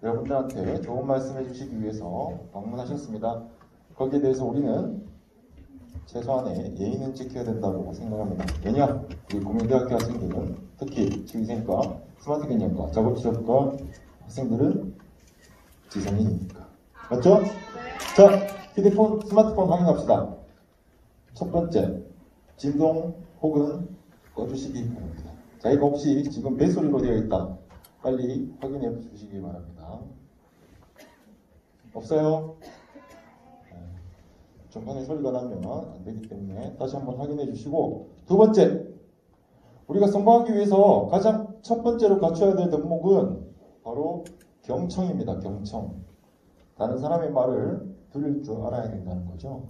여러분들한테 좋은 말씀 해주시기 위해서 방문하셨습니다. 거기에 대해서 우리는 최소한의 예의는 지켜야 된다고 생각합니다. 왜냐? 우리 국민대학교 학생들은 특히 치위생과 스마트 개념과 작업실업과 학생들은 지성인이니까. 맞죠? 자, 휴대폰, 스마트폰 확인합시다. 첫 번째, 진동 혹은 꺼주시기 바랍니다. 자, 이거 혹시 지금 배소리로 되어 있다. 빨리 확인해 주시기 바랍니다. 없어요? 중간에 소리가 나면 안 되기 때문에 다시 한번 확인해 주시고, 두 번째, 우리가 성공하기 위해서 가장 첫 번째로 갖춰야 될 덕목은 바로 경청입니다. 경청. 다른 사람의 말을 들을 줄 알아야 된다는 거죠.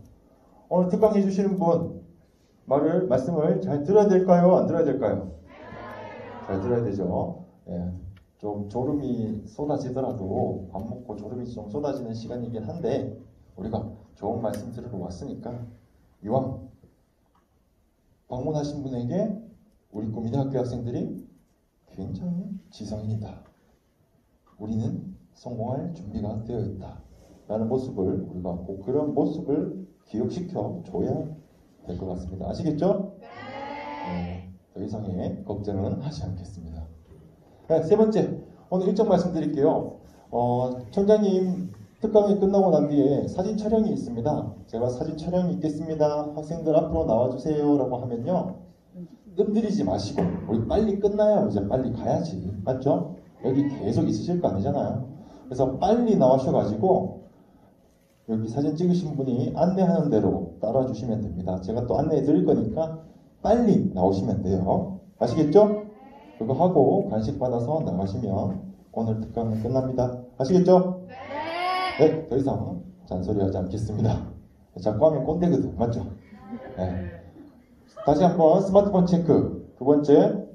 오늘 특강 해주시는 분 말씀을 잘 들어야 될까요? 안 들어야 될까요? 잘 들어야 되죠. 예. 좀 졸음이 쏟아지더라도 밥 먹고 졸음이 좀 쏟아지는 시간이긴 한데 우리가 좋은 말씀 들으러 왔으니까 이왕 방문하신 분에게 우리 국민대학교 학생들이 굉장히 지성인이다. 우리는 성공할 준비가 되어 있다. 라는 모습을 우리가 꼭 그런 모습을 기억시켜 줘야 될 것 같습니다. 아시겠죠? 네. 더 이상의 걱정은 하지 않겠습니다. 네, 세 번째, 오늘 일정 말씀드릴게요. 총장님 특강이 끝나고 난 뒤에 사진 촬영이 있습니다. 제가 사진 촬영이 있겠습니다. 학생들 앞으로 나와주세요 라고 하면요, 뜸들이지 마시고 우리 빨리 끝나야 이제 빨리 가야지. 맞죠? 여기 계속 있으실 거 아니잖아요. 그래서 빨리 나와셔가지고 여기 사진 찍으신 분이 안내하는 대로 따라와 주시면 됩니다. 제가 또 안내해 드릴 거니까 빨리 나오시면 돼요. 아시겠죠? 그거 하고 간식 받아서 나가시면 오늘 특강은 끝납니다. 아시겠죠? 네, 더 이상 잔소리하지 않겠습니다. 자꾸 하면 꼰대거든. 맞죠? 네. 다시 한번 스마트폰 체크. 두 번째,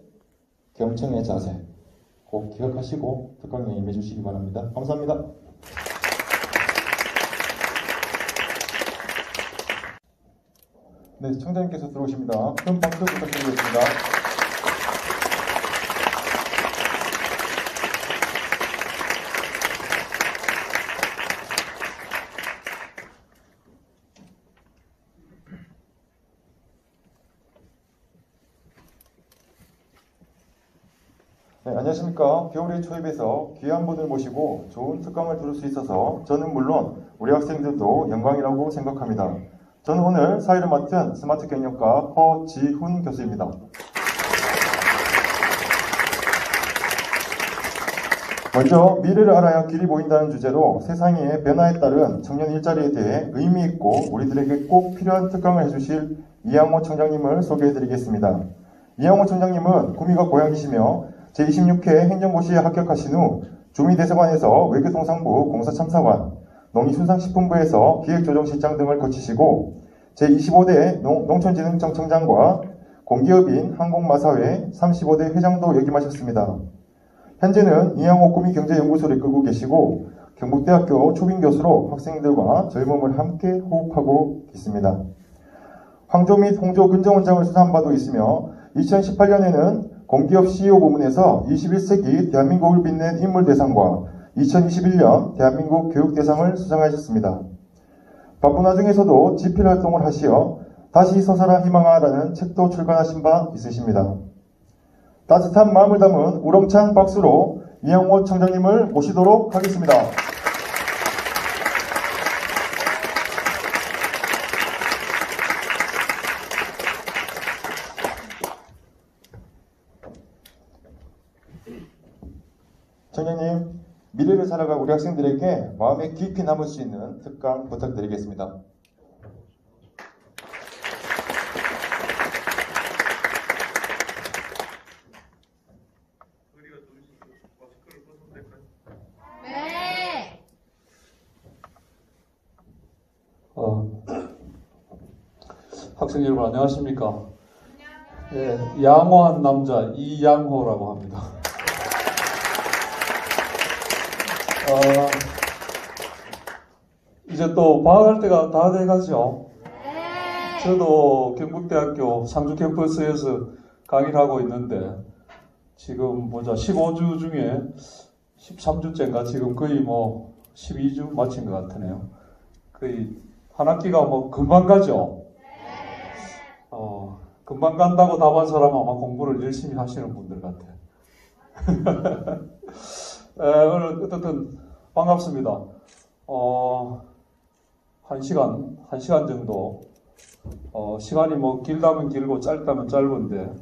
경청의 자세. 꼭 기억하시고 특강에 임해 주시기 바랍니다. 감사합니다. 네, 청장님께서 들어오십니다. 큰 박수 부탁드리겠습니다. 네, 안녕하십니까. 겨울의 초입에서 귀한 분을 모시고 좋은 특강을 들을 수 있어서 저는 물론 우리 학생들도 영광이라고 생각합니다. 저는 오늘 사회를 맡은 스마트 개념과 허지훈 교수입니다. 먼저 미래를 알아야 길이 보인다는 주제로 세상의 변화에 따른 청년 일자리에 대해 의미있고 우리들에게 꼭 필요한 특강을 해주실 이양호 청장님을 소개해드리겠습니다. 이양호 청장님은 구미가 고향이시며 제26회 행정고시에 합격하신 후 주미대사관에서 외교통상부 공사참사관, 농림수산식품부에서 기획조정실장 등을 거치시고 제25대 농촌진흥청청장과 공기업인 항공마사회 35대 회장도 역임하셨습니다. 현재는 이양호 구미경제연구소를 이끌고 계시고 경북대학교 초빙교수로 학생들과 젊음을 함께 호흡하고 있습니다. 황조 및 홍조 근정원장을 수상한 바도 있으며 2018년에는 공기업 CEO 부문에서 21세기 대한민국을 빛낸 인물대상과 2021년 대한민국 교육대상을 수상하셨습니다. 바쁜 와중에서도 집필활동을 하시어 다시 서서라 희망하라는 책도 출간하신 바 있으십니다. 따뜻한 마음을 담은 우렁찬 박수로 이양호 청장님을 모시도록 하겠습니다. 청장님, 미래를 살아갈 우리 학생들에게 마음에 깊이 남을 수 있는 특강 부탁드리겠습니다. 네. 학생 여러분 안녕하십니까? 예, 양호한 남자 이양호라고 합니다. 이제 또 방학할 때가 다 돼가죠. 네. 저도 경북대학교 상주 캠퍼스에서 강의를 하고 있는데 지금 보자 15주 중에 13주째인가 지금 거의 뭐 12주 마친 것 같으네요. 거의 한 학기가 뭐 금방 가죠. 금방 간다고 답한 사람은 아마 공부를 열심히 하시는 분들 같아요. 오늘 어쨌든 반갑습니다. 한 시간 정도, 시간이 뭐 길다면 길고 짧다면 짧은데,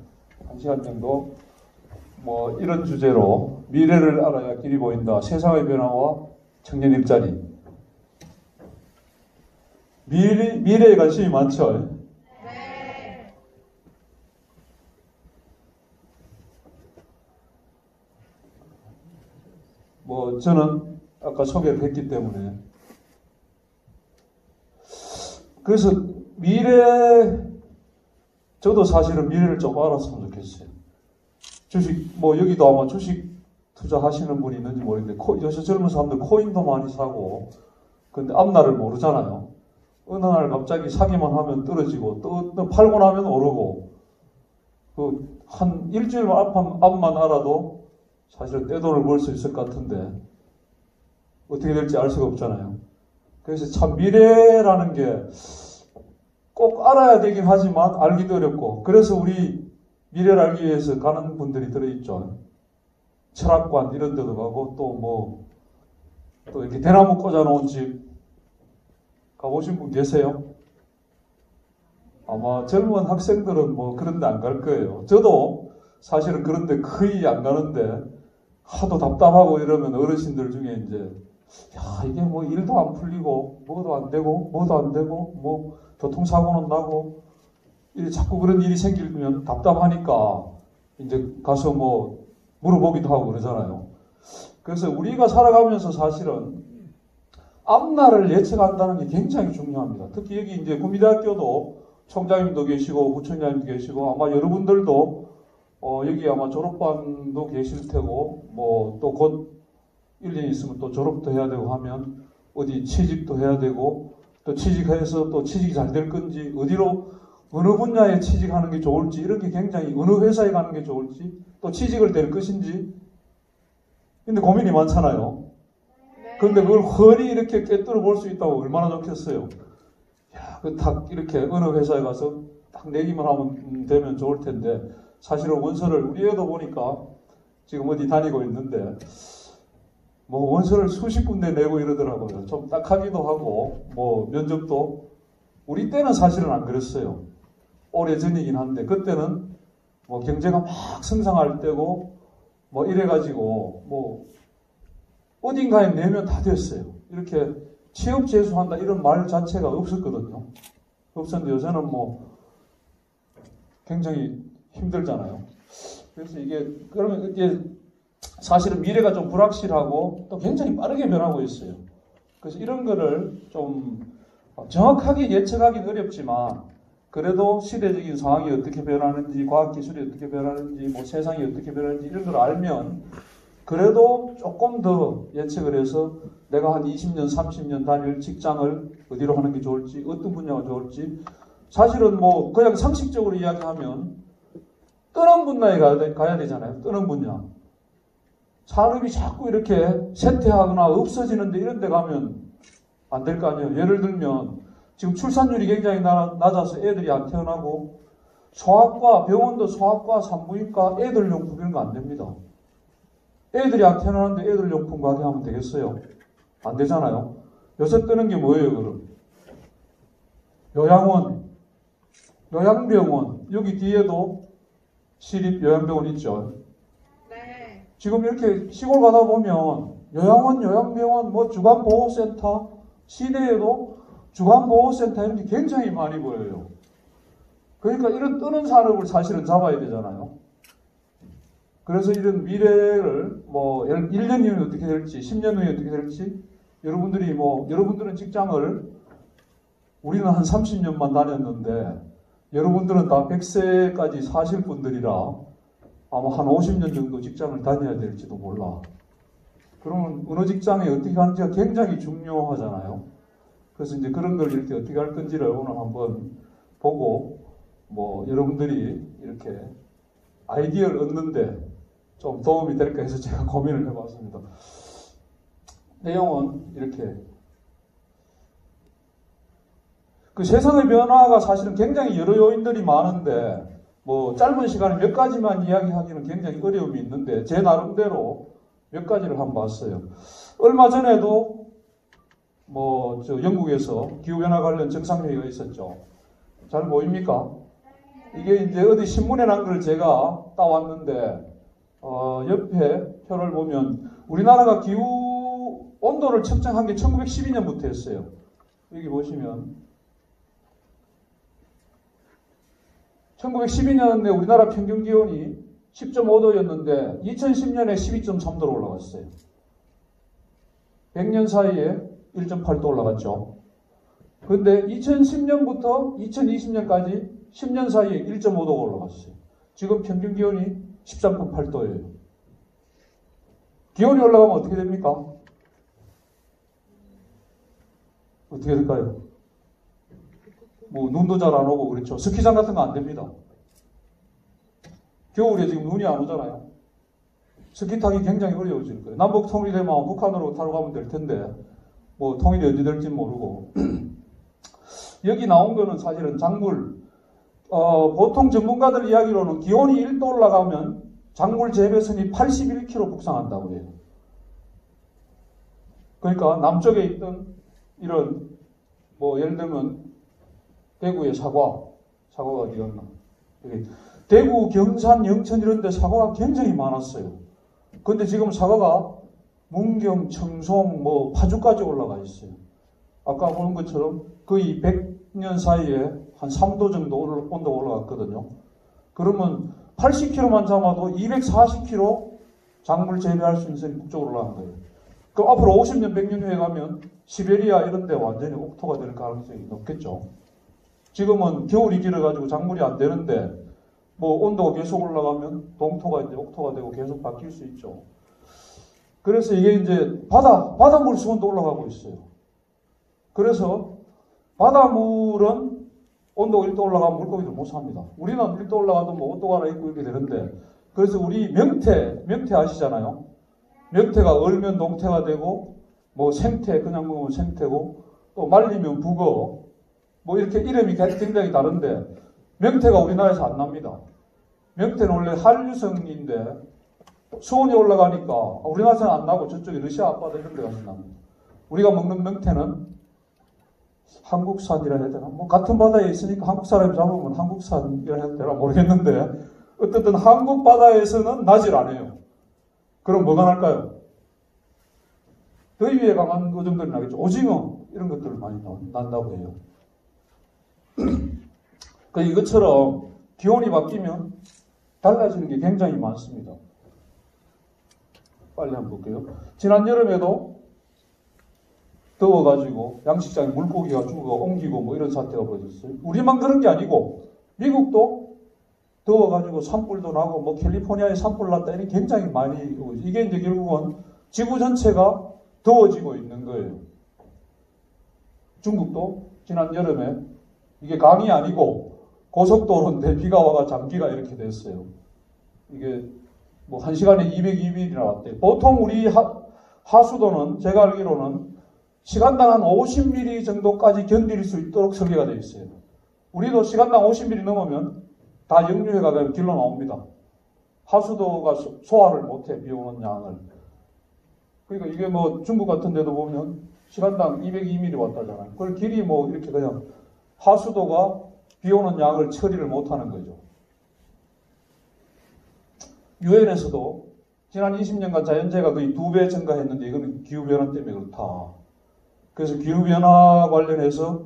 한 시간 정도, 뭐 이런 주제로 미래를 알아야 길이 보인다. 세상의 변화와 청년 일자리. 미래에 관심이 많죠? 뭐 저는 아까 소개를 했기 때문에 그래서 저도 사실은 미래를 좀 알았으면 좋겠어요. 주식 뭐 여기도 아마 주식 투자하시는 분이 있는지 모르겠는데 요새 젊은 사람들 코인도 많이 사고 근데 앞날을 모르잖아요. 어느 날 갑자기 사기만 하면 떨어지고 또 팔고 나면 오르고 한 일주일 앞만 알아도 사실은 떼돈을 벌 수 있을 것 같은데 어떻게 될지 알 수가 없잖아요. 그래서 참 미래라는 게 꼭 알아야 되긴 하지만 알기도 어렵고 그래서 우리 미래를 알기 위해서 가는 분들이 들어있죠. 철학관 이런 데도 가고 또 이렇게 대나무 꽂아놓은 집 가보신 분 계세요? 아마 젊은 학생들은 뭐 그런 데 안 갈 거예요. 저도 사실은 그런 데 거의 안 가는데 하도 답답하고 이러면 어르신들 중에 이제 야 이게 뭐 일도 안 풀리고 뭐도 안 되고 뭐 교통사고는 나고 자꾸 그런 일이 생기면 답답하니까 이제 가서 뭐 물어보기도 하고 그러잖아요. 그래서 우리가 살아가면서 사실은 앞날을 예측한다는 게 굉장히 중요합니다. 특히 여기 이제 구미대학교도 총장님도 계시고 부총장님도 계시고 아마 여러분들도 여기 아마 졸업반도 계실 테고 뭐 또 곧 1년 있으면 또 졸업도 해야 되고 하면 어디 취직도 해야 되고 또 취직해서 또 취직이 잘 될 건지 어디로 어느 분야에 취직하는 게 좋을지 이런 게 굉장히 어느 회사에 가는 게 좋을지 또 취직을 될 것인지 근데 고민이 많잖아요. 그런데 그걸 훤히 이렇게 꿰뚫어 볼 수 있다고 얼마나 좋겠어요. 야, 딱 이렇게 어느 회사에 가서 딱 내기만 하면 되면 좋을 텐데 사실은 원서를 우리 애도 보니까 지금 어디 다니고 있는데 뭐 원서를 수십 군데 내고 이러더라고요. 좀 딱하기도 하고 뭐 면접도 우리 때는 사실은 안 그랬어요. 오래전이긴 한데 그때는 뭐 경제가 막 성장할 때고 뭐 이래가지고 뭐 어딘가에 내면 다 됐어요. 이렇게 취업 재수한다 이런 말 자체가 없었거든요. 없었는데 요새는 뭐 굉장히 힘들잖아요. 그래서 그러면 이게 사실은 미래가 좀 불확실하고 또 굉장히 빠르게 변하고 있어요. 그래서 이런 거를 좀 정확하게 예측하기는 어렵지만 그래도 시대적인 상황이 어떻게 변하는지 과학기술이 어떻게 변하는지 뭐 세상이 어떻게 변하는지 이런 걸 알면 그래도 조금 더 예측을 해서 내가 한 20년 30년 다닐 직장을 어디로 하는 게 좋을지 어떤 분야가 좋을지 사실은 뭐 그냥 상식적으로 이야기하면 뜨는 분야에 가야 되잖아요. 뜨는 분야. 산업이 자꾸 이렇게 쇠퇴하거나 없어지는데 이런 데 가면 안 될 거 아니에요. 예를 들면 지금 출산율이 굉장히 낮아서 애들이 안 태어나고 소아과, 병원도 소아과, 산부인과, 애들용품 이런 거 안 됩니다. 애들이 안 태어나는데 애들용품 가게 하면 되겠어요? 안 되잖아요. 요새 뜨는 게 뭐예요 그럼? 요양원, 요양병원 여기 뒤에도 시립 요양병원 있죠. 네. 지금 이렇게 시골 가다 보면 요양원, 요양병원, 뭐 주간보호센터 시내에도 주간보호센터 이런 게 굉장히 많이 보여요. 그러니까 이런 뜨는 산업을 사실은 잡아야 되잖아요. 그래서 이런 미래를 뭐 1년 후에 어떻게 될지 10년 후에 어떻게 될지 여러분들은 직장을 우리는 한 30년만 다녔는데 여러분들은 다 100세까지 사실 분들이라 아마 한 50년 정도 직장을 다녀야 될지도 몰라. 그러면 어느 직장에 어떻게 하는지가 굉장히 중요하잖아요. 그래서 이제 그런 걸 이렇게 어떻게 할 건지를 오늘 한번 보고 뭐 여러분들이 이렇게 아이디어를 얻는데 좀 도움이 될까 해서 제가 고민을 해봤습니다. 내용은 이렇게 그 세상의 변화가 사실은 굉장히 여러 요인들이 많은데 뭐 짧은 시간에 몇 가지만 이야기하기는 굉장히 어려움이 있는데 제 나름대로 몇 가지를 한번 봤어요. 얼마 전에도 뭐 저 영국에서 기후변화 관련 정상회의가 있었죠. 잘 보입니까? 이게 이제 어디 신문에 난 걸 제가 따왔는데 옆에 표를 보면 우리나라가 기후 온도를 측정한 게 1912년부터 했어요. 여기 보시면 1912년에 우리나라 평균 기온이 10.5도였는데 2010년에 12.3도로 올라갔어요. 100년 사이에 1.8도 올라갔죠. 그런데 2010년부터 2020년까지 10년 사이에 1.5도가 올라갔어요. 지금 평균 기온이 13.8도예요. 기온이 올라가면 어떻게 됩니까? 어떻게 될까요? 뭐 눈도 잘 안 오고 그렇죠. 스키장 같은 거 안 됩니다. 겨울에 지금 눈이 안 오잖아요. 스키 타기 굉장히 어려워질 거예요. 남북 통일되면 북한으로 타러 가면 될 텐데 뭐 통일이 언제 될지 모르고 여기 나온 거는 사실은 작물 보통 전문가들 이야기로는 기온이 1도 올라가면 작물 재배선이 81km 북상한다고 해요. 그러니까 남쪽에 있던 이런 뭐 예를 들면 대구의 사과가 어디였나? 대구, 경산, 영천 이런 데 사과가 굉장히 많았어요. 그런데 지금 사과가 문경, 청송, 뭐 파주까지 올라가 있어요. 아까 보는 것처럼 거의 100년 사이에 한 3도 정도 온도가 올라갔거든요. 그러면 80km만 잡아도 240km 작물 재배할 수 있는 선이 북쪽으로 올라간 거예요. 그럼 앞으로 50년, 100년 후에 가면 시베리아 이런 데 완전히 옥토가 될 가능성이 높겠죠. 지금은 겨울이 길어가지고 작물이 안 되는데 뭐 온도가 계속 올라가면 동토가 이제 옥토가 되고 계속 바뀔 수 있죠. 그래서 이게 이제 바닷물 수온도 올라가고 있어요. 그래서 바닷물은 온도가 1도 올라가면 물고기들 못 삽니다. 우리는 1도 올라가도 뭐 옷도 갈아입고 이렇게 되는데 그래서 우리 명태 아시잖아요. 명태가 얼면 농태가 되고 뭐 생태 그냥 먹으면 생태고 또 말리면 북어 뭐 이렇게 이름이 굉장히 다른데 명태가 우리나라에서 안 납니다. 명태는 원래 한류성인데 수온이 올라가니까 우리나라에서는 안 나고 저쪽에 러시아 앞바다 이런 데 가서 납니다. 우리가 먹는 명태는 한국산이라 해야 되나? 뭐 같은 바다에 있으니까 한국 사람이 잡으면 한국산이라 해야 되나 모르겠는데 어쨌든 한국 바다에서는 나질 않아요. 그럼 뭐가 날까요? 더위에 강한 그 정도는 나겠죠. 오징어 이런 것들 많이 난다고 해요. 그 이것처럼 기온이 바뀌면 달라지는 게 굉장히 많습니다. 빨리 한번 볼게요. 지난 여름에도 더워가지고 양식장에 물고기가 죽어 옮기고 뭐 이런 사태가 벌어졌어요. 우리만 그런 게 아니고 미국도 더워가지고 산불도 나고 뭐 캘리포니아에 산불 났다 이런 굉장히 많이 오고 이게 이제 결국은 지구 전체가 더워지고 있는 거예요. 중국도 지난 여름에 이게 강이 아니고 고속도로인데 비가 와가 장기가 이렇게 됐어요. 이게 뭐 1시간에 202mm나 왔대요. 보통 우리 하수도는 제가 알기로는 시간당 한 50mm 정도까지 견딜 수 있도록 설계가 되어 있어요. 우리도 시간당 50mm 넘으면 다 역류해가 길러 나옵니다. 하수도가 소화를 못해 비 오는 양을. 그러니까 이게 뭐 중국 같은 데도 보면 시간당 202mm 왔다잖아요. 그걸 길이 뭐 이렇게 그냥 하수도가 비 오는 양을 처리를 못하는 거죠. 유엔에서도 지난 20년간 자연재해가 거의 2배 증가했는데 이거는 기후변화 때문에 그렇다. 그래서 기후변화 관련해서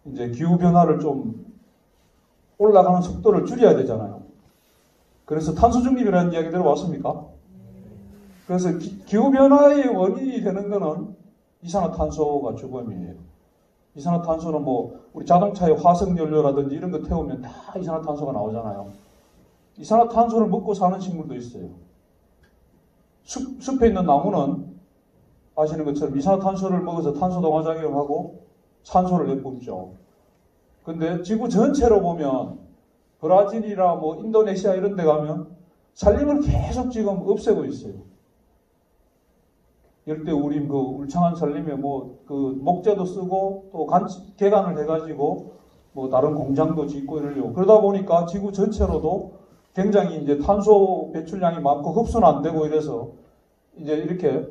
이제 기후변화를 좀 올라가는 속도를 줄여야 되잖아요. 그래서 탄소중립이라는 이야기 들어봤습니까? 그래서 기후변화의 원인이 되는 거는 이산화탄소가 주범이에요. 이산화탄소는 뭐 우리 자동차에 화석연료라든지 이런 거 태우면 다 이산화탄소가 나오잖아요. 이산화탄소를 먹고 사는 식물도 있어요. 숲에 있는 나무는 아시는 것처럼 이산화탄소를 먹어서 탄소동화작용하고 산소를 내뿜죠. 근데 지구 전체로 보면 브라질이나 뭐 인도네시아 이런 데 가면 산림을 계속 지금 없애고 있어요. 열대 우림 그 울창한 산림에 뭐 그 목재도 쓰고 또 개간을 해가지고 뭐 다른 공장도 짓고 이러려고 그러다 보니까 지구 전체로도 굉장히 이제 탄소 배출량이 많고 흡수는 안 되고 이래서 이제 이렇게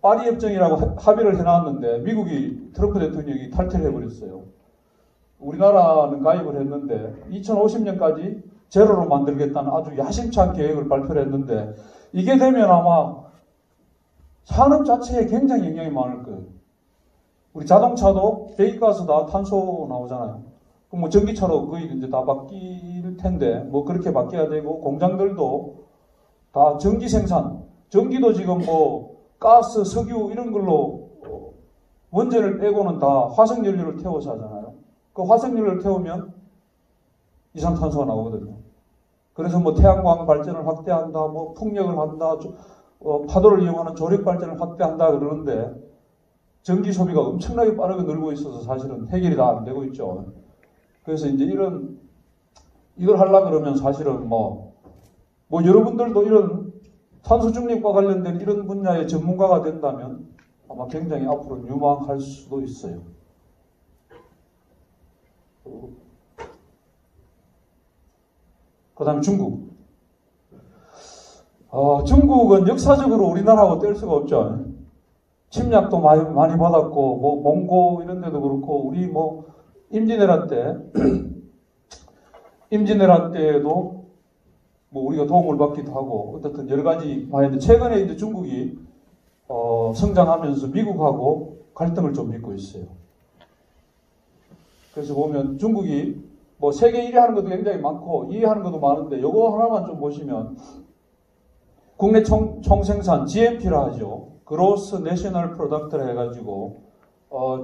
파리 협정이라고 합의를 해놨는데 미국이 트럼프 대통령이 탈퇴를 해버렸어요. 우리나라는 가입을 했는데 2050년까지 제로로 만들겠다는 아주 야심찬 계획을 발표를 했는데 이게 되면 아마 산업 자체에 굉장히 영향이 많을 거예요. 우리 자동차도 배기가스 다 탄소 나오잖아요. 그럼 뭐 전기차로 거의 이제 다 바뀔 텐데 뭐 그렇게 바뀌어야 되고 공장들도 다 전기 생산, 전기도 지금 뭐 가스, 석유 이런 걸로 원전을 빼고는 다 화석연료를 태워서 하잖아요. 그 화석연료를 태우면 이산탄소가 나오거든요. 그래서 뭐 태양광 발전을 확대한다, 뭐 풍력을 한다, 파도를 이용하는 조력 발전을 확대한다 그러는데 전기 소비가 엄청나게 빠르게 늘고 있어서 사실은 해결이 다 안 되고 있죠. 그래서 이제 이걸 하려고 그러면 사실은 뭐 여러분들도 이런 탄소 중립과 관련된 이런 분야의 전문가가 된다면 아마 굉장히 앞으로 유망할 수도 있어요. 그 다음에 중국. 중국은 역사적으로 우리나라하고 뗄 수가 없죠. 침략도 많이 받았고, 뭐, 몽고 이런 데도 그렇고, 우리 뭐, 임진왜란 때에도 뭐 우리가 도움을 받기도 하고, 어떻든 여러 가지 많이 했는데, 최근에 이제 중국이, 성장하면서 미국하고 갈등을 좀 빚고 있어요. 그래서 보면 중국이 뭐 세계 1위 하는 것도 굉장히 많고 2위 하는 것도 많은데 요거 하나만 좀 보시면 국내 총생산 GNP라 하죠. 그로스 내셔널 프로덕트를 해가지고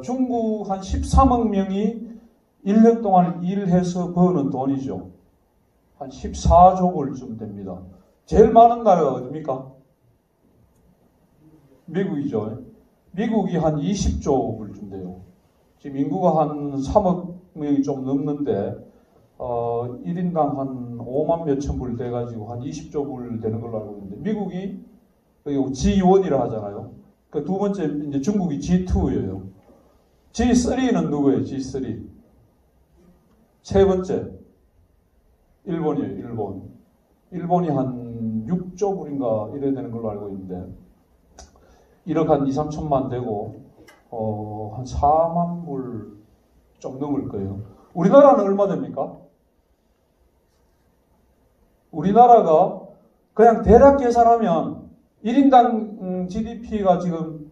중국 한 13억 명이 1년 동안 일해서 버는 돈이죠. 한 14조 불쯤 됩니다. 제일 많은 나라가 어디입니까? 미국이죠. 미국이 한 20조 불쯤 돼요. 지금 인구가 한 3억 명이 좀 넘는데 1인당 한 5만 몇천 불 돼가지고 한 20조 불 되는 걸로 알고 있는데 미국이 G1이라 하잖아요. 그 두 번째 이제 중국이 G2예요. G3는 누구예요? G3 세 번째 일본이에요. 일본이 한 6조 불인가 이래야 되는 걸로 알고 있는데 1억 한 2, 3천만 되고 한 4만 불 좀 넘을 거예요. 우리나라는 얼마 됩니까? 우리나라가 그냥 대략 계산하면 1인당 GDP가 지금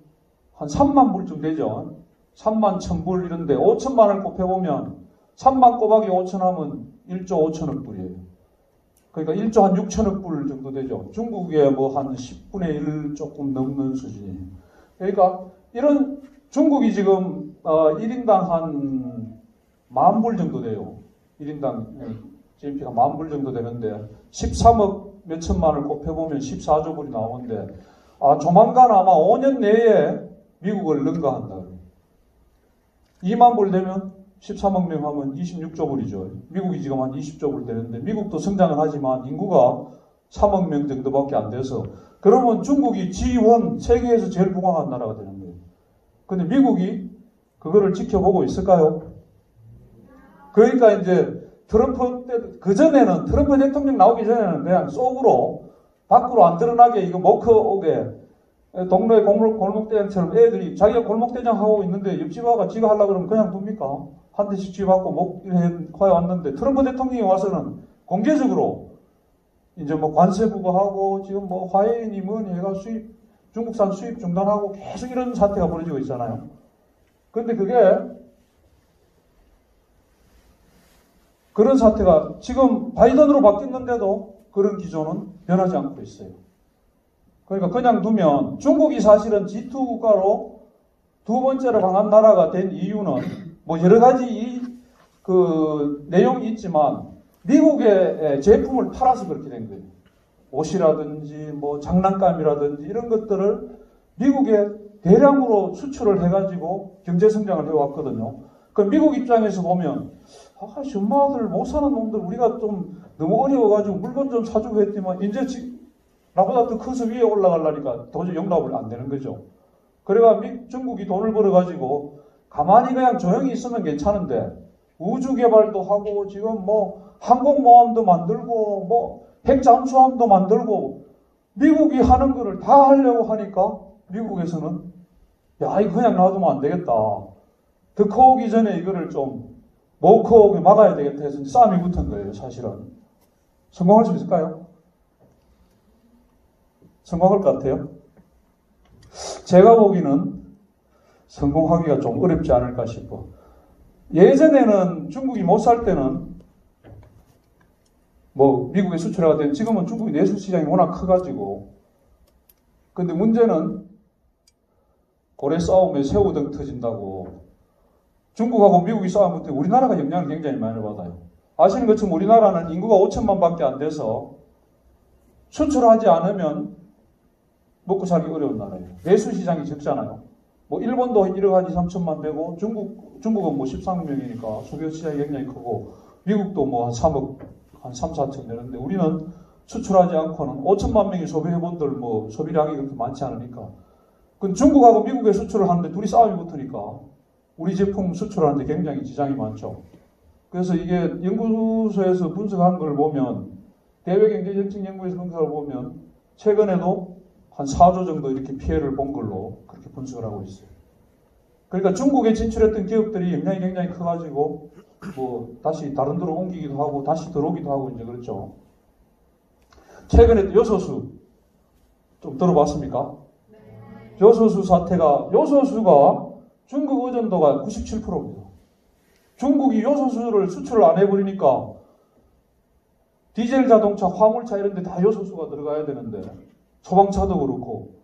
한 3만 불쯤 되죠. 3만 1000불 이런데 5천만을 곱해보면 3만 곱하기 5천 하면 1조 5천억 불이에요. 그러니까 1조 한 6천억 불 정도 되죠. 중국에 뭐 한 10분의 1 조금 넘는 수준이에요. 그러니까 이런 중국이 지금 1인당 한 10,000불 정도 돼요. 1인당 GDP가 10,000불 정도 되는데 13억 몇천만을 곱해보면 14조 불이 나오는데 조만간 아마 5년 내에 미국을 능가한다. 2만 불 되면 13억 명 하면 26조 불이죠. 미국이 지금 한 20조 불 되는데 미국도 성장을 하지만 인구가 3억 명 정도밖에 안 돼서 그러면 중국이 G1 세계에서 제일 부강한 나라가 되는 거예요. 근데 미국이 그거를 지켜보고 있을까요? 그러니까 이제 트럼프 때, 그전에는 트럼프 대통령 나오기 전에는 그냥 속으로 밖으로 안 드러나게 이거 먹혀 오게 동네 골목대장처럼 애들이 자기가 골목대장 하고 있는데 옆집 아가 지가 하려고 그러면 그냥 둡니까? 한 대씩 쥐받고 목해 왔는데 트럼프 대통령이 와서는 공개적으로 이제 뭐 관세 부과하고 지금 뭐 화해인이 뭐니 해가 중국산 수입 중단하고 계속 이런 사태가 벌어지고 있잖아요. 근데 그런 사태가 지금 바이든으로 바뀌었는데도 그런 기조는 변하지 않고 있어요. 그러니까 그냥 두면 중국이 사실은 G2 국가로 두 번째로 강한 나라가 된 이유는 뭐 여러 가지 그 내용이 있지만 미국의 제품을 팔아서 그렇게 된 거예요. 옷이라든지 뭐 장난감이라든지 이런 것들을 미국에 대량으로 수출을 해가지고 경제 성장을 해왔거든요. 그 미국 입장에서 보면 엄마들 못 사는 놈들 우리가 좀 너무 어려워가지고 물건 좀 사주고 했지만 이제 나보다 더 커서 위에 올라가려니까 도저히 용납을 안 되는 거죠. 그래가 중국이 돈을 벌어가지고 가만히 그냥 조용히 있으면 괜찮은데 우주 개발도 하고 지금 뭐 항공모함도 만들고 뭐 핵잠수함도 만들고 미국이 하는 거를 다 하려고 하니까 미국에서는 야 이거 그냥 놔두면 안 되겠다. 더 커오기 전에 이거를 좀 못 커오게 막아야 되겠다 해서 싸움이 붙은 거예요. 사실은. 성공할 수 있을까요? 성공할 것 같아요? 제가 보기에는 성공하기가 좀 어렵지 않을까 싶어. 예전에는 중국이 못 살 때는 뭐 미국에 수출해가 된 지금은 중국이 내수 시장이 워낙 커가지고 근데 문제는 고래 싸움에 새우등 터진다고 중국하고 미국이 싸우면 우리나라가 영향을 굉장히 많이 받아요. 아시는 것처럼 우리나라는 인구가 5천만 밖에 안 돼서 수출하지 않으면 먹고 살기 어려운 나라예요. 내수 시장이 적잖아요. 뭐 일본도 1억 한 2, 3천만 되고 중국은 뭐 13명이니까 소비자 시장이 굉장히 크고 미국도 뭐 한 3억 한 3, 4천 되는데 우리는 수출하지 않고는 5천만 명이 소비해본들 뭐 소비량이 그렇게 많지 않으니까 그 중국하고 미국에 수출을 하는데 둘이 싸움이 붙으니까 우리 제품 수출하는데 굉장히 지장이 많죠. 그래서 이게 연구소에서 분석한 걸 보면 대외경제정책연구에서 분석을 보면 최근에도 한 4조 정도 이렇게 피해를 본 걸로 그렇게 분석을 하고 있어요. 그러니까 중국에 진출했던 기업들이 영향이 굉장히 커가지고 뭐 다시 다른 데로 옮기기도 하고 다시 들어오기도 하고 이제 그렇죠. 최근에 요소수 좀 들어봤습니까? 요소수 사태가 요소수가 중국 의존도가 97%입니다. 중국이 요소수를 수출을 안 해버리니까 디젤 자동차, 화물차 이런 데 다 요소수가 들어가야 되는데 소방차도 그렇고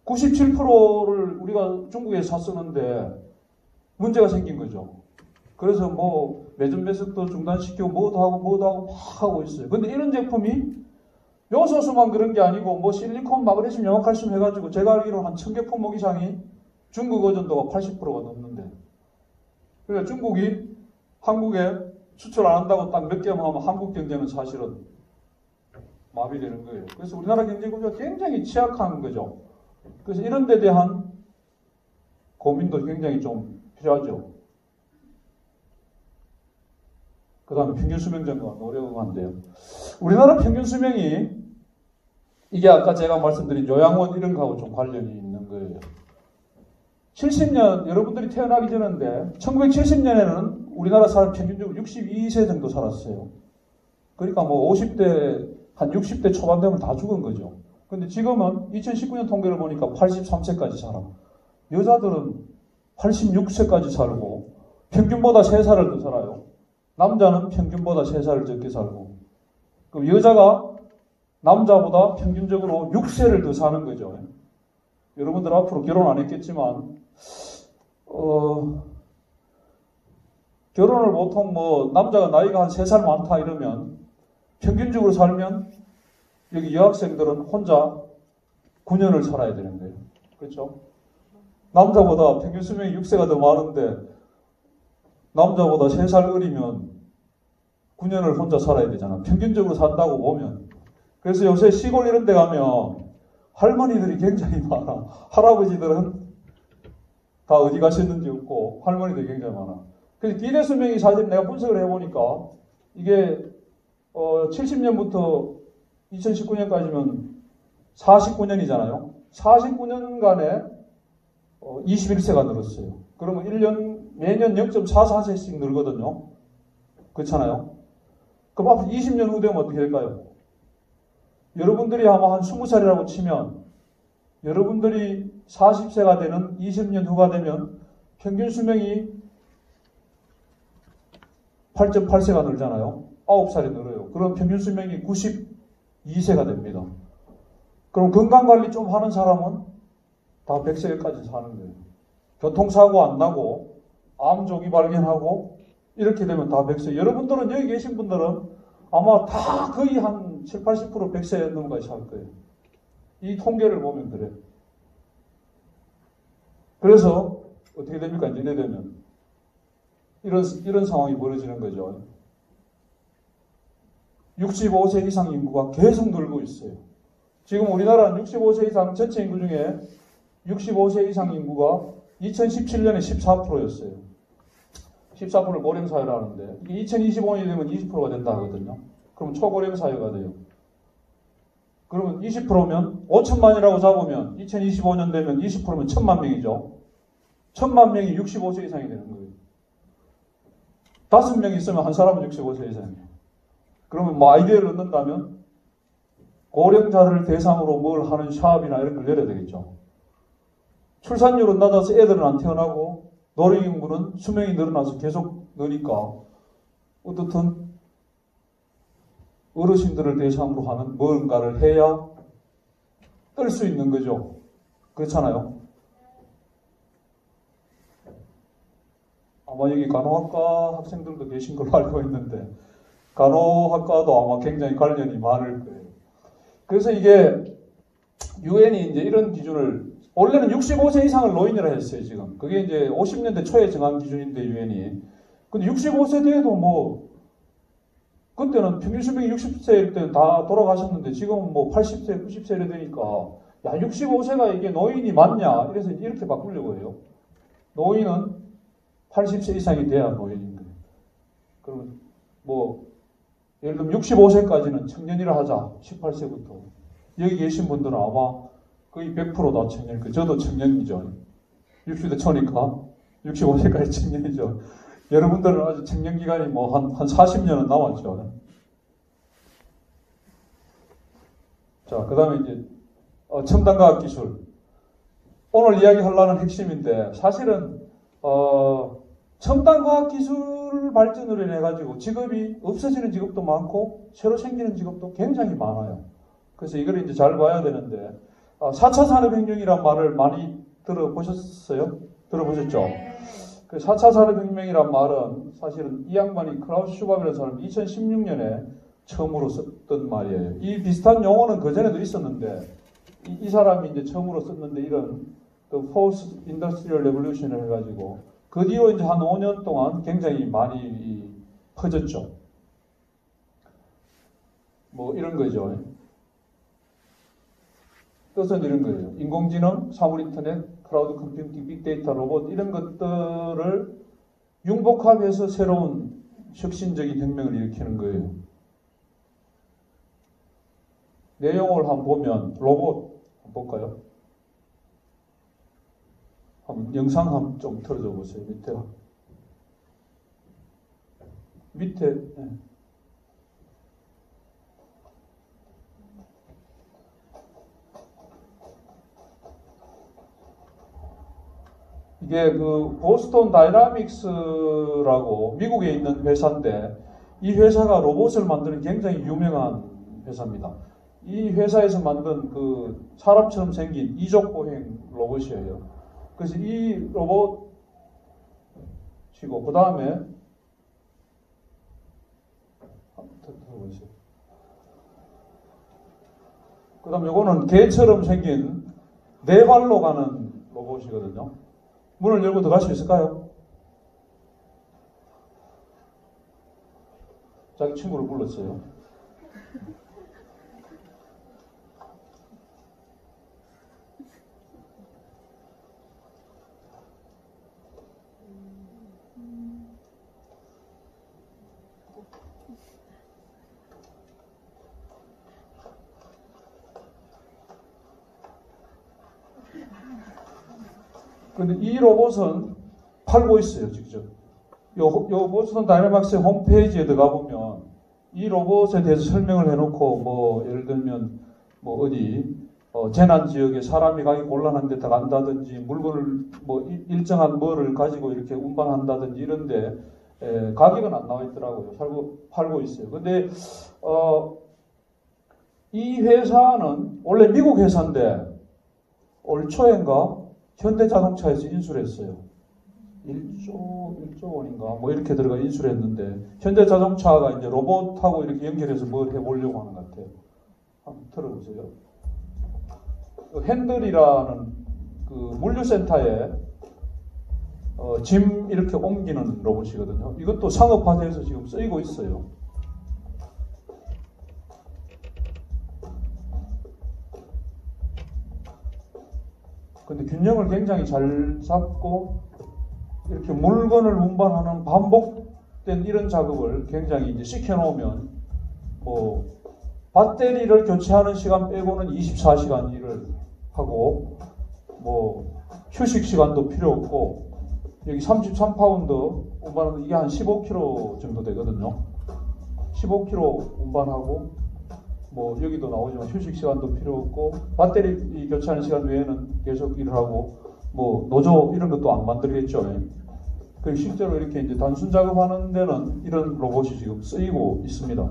97%를 우리가 중국에서 샀었는데 문제가 생긴 거죠. 그래서 뭐 매점 매석도 중단시키고 뭐도 하고 막 하고 있어요. 근데 이런 제품이 요소수만 그런 게 아니고 뭐 실리콘, 마그네슘, 염화칼슘 해가지고 제가 알기로는 한 1000개 품목 이상이 중국 의존도가 80%가 넘는데 그러니까 중국이 한국에 수출 안 한다고 딱 몇 개만 하면 한국 경제는 사실은 마비되는 거예요. 그래서 우리나라 경제 구조가 굉장히 취약한 거죠. 그래서 이런 데 대한 고민도 굉장히 좀 필요하죠. 그 다음에 평균 수명 증가 노력한데요. 우리나라 평균 수명이 이게 아까 제가 말씀드린 요양원 이런 거하고 좀 관련이 있는 거예요. 70년 여러분들이 태어나기 전인데 1970년에는 우리나라 사람 평균적으로 62세 정도 살았어요. 그러니까 뭐 50대 한 60대 초반 되면 다 죽은 거죠. 근데 지금은 2019년 통계를 보니까 83세까지 살아. 여자들은 86세까지 살고 평균보다 3살을 더 살아요. 남자는 평균보다 3살을 적게 살고 그럼 여자가 남자보다 평균적으로 6세를 더 사는 거죠. 여러분들 앞으로 결혼 안 했겠지만 결혼을 보통 뭐 남자가 나이가 한 3살 많다 이러면 평균적으로 살면 여기 여학생들은 혼자 9년을 살아야 되는 거예요. 그렇죠? 남자보다 평균 수명이 6세가 더 많은데 남자보다 3살 어리면 9년을 혼자 살아야 되잖아. 평균적으로 산다고 보면. 그래서 요새 시골 이런 데 가면 할머니들이 굉장히 많아. 할아버지들은 다 어디 가셨는지 없고 할머니들이 굉장히 많아. 그래서 기대 수명이 사실 내가 분석을 해보니까 이게 70년부터 2019년까지면 49년이잖아요. 49년간에 21세가 늘었어요. 그러면 매년 0.44세씩 늘거든요. 그렇잖아요. 그럼 앞으로 20년 후 되면 어떻게 될까요? 여러분들이 아마 한 20살이라고 치면 여러분들이 40세가 되는 20년 후가 되면 평균 수명이 8.8세가 늘잖아요. 9살이 늘어요. 그럼 평균 수명이 92세가 됩니다. 그럼 건강관리 좀 하는 사람은 다 100세까지 사는 거예요. 교통사고 안 나고 암 조기 발견하고 이렇게 되면 다 100세. 여러분들은 여기 계신 분들은 아마 다 거의 한 7, 80% 100세 넘어까지 살 거예요. 이 통계를 보면 그래요. 그래서 어떻게 됩니까? 이제 이래 되면 이런 상황이 벌어지는 거죠. 65세 이상 인구가 계속 늘고 있어요. 지금 우리나라는 65세 이상 전체 인구 중에 65세 이상 인구가 2017년에 14%였어요. 14%를 고령 사회라 하는데 이게 2025년이 되면 20%가 된다 하거든요. 그러면 초고령 사회가 돼요. 그러면 20%면 5천만이라고 잡으면 2025년 되면 20%면 1,000만 명이죠. 1,000만 명이 65세 이상이 되는 거예요. 5명 있으면 한 사람은 65세 이상이에요. 그러면 뭐 아이디어를 얻는다면 고령자를 대상으로 뭘 하는 사업이나 이런 걸 열어야 되겠죠. 출산율은 낮아서 애들은 안 태어나고 노령인구는 수명이 늘어나서 계속 느니까 어떻든 어르신들을 대상으로 하는 뭔가를 해야 뜰 수 있는 거죠. 그렇잖아요. 아마 여기 간호학과 학생들도 계신 걸로 알고 있는데 간호학과도 아마 굉장히 관련이 많을 거예요. 그래서 이게 유엔이 이제 이런 기준을 원래는 65세 이상을 노인이라 했어요, 지금. 그게 이제 50년대 초에 정한 기준인데, 유엔이. 근데 65세 돼도 뭐, 그때는 평균 수명이 60세일 때는 다 돌아가셨는데, 지금은 뭐 80세, 90세 이래 되니까, 야, 65세가 이게 노인이 맞냐? 이래서 이렇게 바꾸려고 해요. 노인은 80세 이상이 돼야 노인인 거예요. 그러면 뭐, 예를 들면 65세까지는 청년이라 하자. 18세부터. 여기 계신 분들은 아마 거의 100%다 청년일 거예요. 저도 청년이죠. 60대 초니까 65세까지 청년이죠. 여러분들은 아직 청년 기간이 뭐 한 40년은 남았죠. 자, 그 다음에 이제 첨단과학 기술. 오늘 이야기하려는 핵심인데 사실은 첨단과학 기술 발전으로 인해 가지고 직업이 없어지는 직업도 많고 새로 생기는 직업도 굉장히 많아요. 그래서 이걸 이제 잘 봐야 되는데 4차 산업혁명이란 말을 많이 들어보셨어요? 들어보셨죠? 그 4차 산업혁명이란 말은 사실은 이 양반이 크라우스 슈밥이라는 사람이 2016년에 처음으로 썼던 말이에요. 이 비슷한 용어는 그전에도 있었는데 이 사람이 이제 처음으로 썼는데 이런 그 Fourth Industrial Revolution을 해가지고 그 뒤로 이제 한 5년 동안 굉장히 많이 퍼졌죠. 뭐 이런 거죠. 뜻은 이런 거예요. 인공지능, 사물인터넷, 클라우드 컴퓨팅, 빅데이터, 로봇 이런 것들을 융복합해서 새로운 혁신적인 혁명을 일으키는 거예요. 내용을 한번 보면 로봇 한번 볼까요? 한번 영상 한번 좀 틀어줘 보세요. 밑에 네. 이게 그 보스턴 다이나믹스라고 미국에 있는 회사인데 이 회사가 로봇을 만드는 굉장히 유명한 회사입니다. 이 회사에서 만든 그 사람처럼 생긴 이족보행 로봇이에요. 그래서 이 로봇이고 그 다음에 그 다음 요거는 개처럼 생긴 네 발로 가는 로봇이거든요. 문을 열고 들어갈 수 있을까요? 자기 친구를 불렀어요. 근데 이 로봇은 팔고 있어요, 직접. 요 보스턴 다이나믹스 홈페이지에 들어가 보면 이 로봇에 대해서 설명을 해놓고 뭐 예를 들면 뭐 어디 재난 지역에 사람이 가기 곤란한 데 간다든지 물건을 뭐 일정한 뭐를 가지고 이렇게 운반한다든지 이런데 가격은 안 나와 있더라고요. 팔고 있어요. 근데 이 회사는 원래 미국 회사인데 올 초인가 현대자동차에서 인수를 했어요. 1조 원인가 뭐 이렇게 들어가 인수를 했는데 현대자동차가 이제 로봇하고 이렇게 연결해서 뭘 해보려고 하는 것 같아요. 한번 들어보세요. 핸들이라는 그 물류센터에 짐 이렇게 옮기는 로봇이거든요. 이것도 상업화돼서 지금 쓰이고 있어요. 근데 균형을 굉장히 잘 잡고 이렇게 물건을 운반하는 반복된 이런 작업을 굉장히 이제 시켜놓으면 뭐 배터리를 교체하는 시간 빼고는 24시간 일을 하고 뭐 휴식 시간도 필요 없고 여기 33파운드 운반하는 이게 한 15kg 정도 되거든요. 15kg 운반하고 뭐 여기도 나오지만 휴식 시간도 필요 없고 배터리 교체하는 시간 외에는 계속 일을 하고 뭐 노조 이런 것도 안 만들겠죠. 그 실제로 이렇게 이제 단순 작업하는 데는 이런 로봇이 지금 쓰이고 있습니다.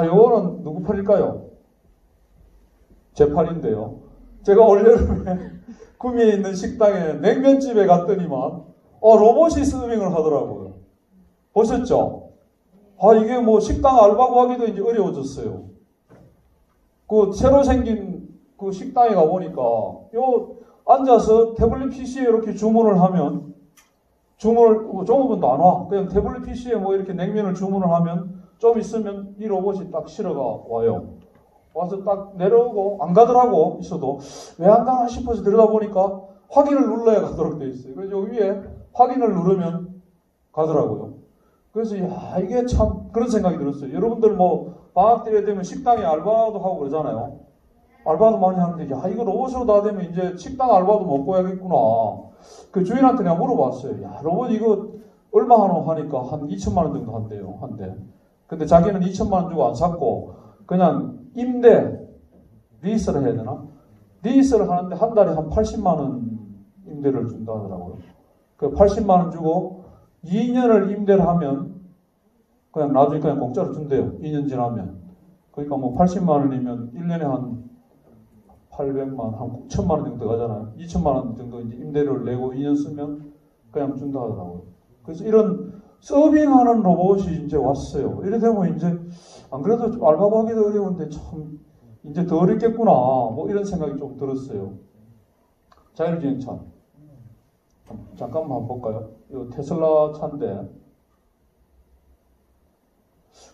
이거는 누구 팔일까요? 제 팔인데요. 제가 올여름에 구미에 있는 식당에 냉면집에 갔더니만 로봇이 서빙을 하더라고요. 보셨죠? 이게 뭐 식당 알바 구하기도 이제 어려워졌어요. 그 새로 생긴 그 식당에 가보니까 앉아서 태블릿 PC에 이렇게 주문을 하면 종업원도 안 와. 그냥 태블릿 PC에 뭐 이렇게 냉면을 주문을 하면 좀 있으면 이 로봇이 딱 실어가 와요. 와서 딱 내려오고 안 가더라고 있어도 왜 안 가나 싶어서 들여다보니까 확인을 눌러야 가도록 되어 있어요. 그래서 여기 위에 확인을 누르면 가더라고요. 그래서 이게 참 그런 생각이 들었어요. 여러분들 뭐 방학 때 되면 식당에 알바도 하고 그러잖아요. 알바도 많이 하는데 이거 로봇으로 다 되면 이제 식당 알바도 못 구해야겠구나. 그 주인한테 내가 물어봤어요. 로봇 이거 얼마 하노 하니까 한 2천만 원 정도 한대요. 한 대. 근데 자기는 2천만 원 주고 안 샀고 그냥 임대 리스를 해야 되나? 리스를 하는데 한 달에 한 80만 원 임대를 준다 하더라고요. 그 80만 원 주고 2년을 임대를 하면 그냥 나중에 그냥 공짜로 준대요. 2년 지나면. 그러니까 뭐 80만 원이면 1년에 한 800만, 한 1000만 원 정도 가잖아요. 2천만 원 정도 이제 임대료를 내고 2년 쓰면 그냥 준다 하더라고요. 그래서 이런 서빙하는 로봇이 이제 왔어요. 이래 되면 이제 안 그래도 알바 구하기도 어려운데 참 이제 더 어렵겠구나. 뭐 이런 생각이 좀 들었어요. 자율주행차. 잠깐만 한번 볼까요? 이 테슬라 차인데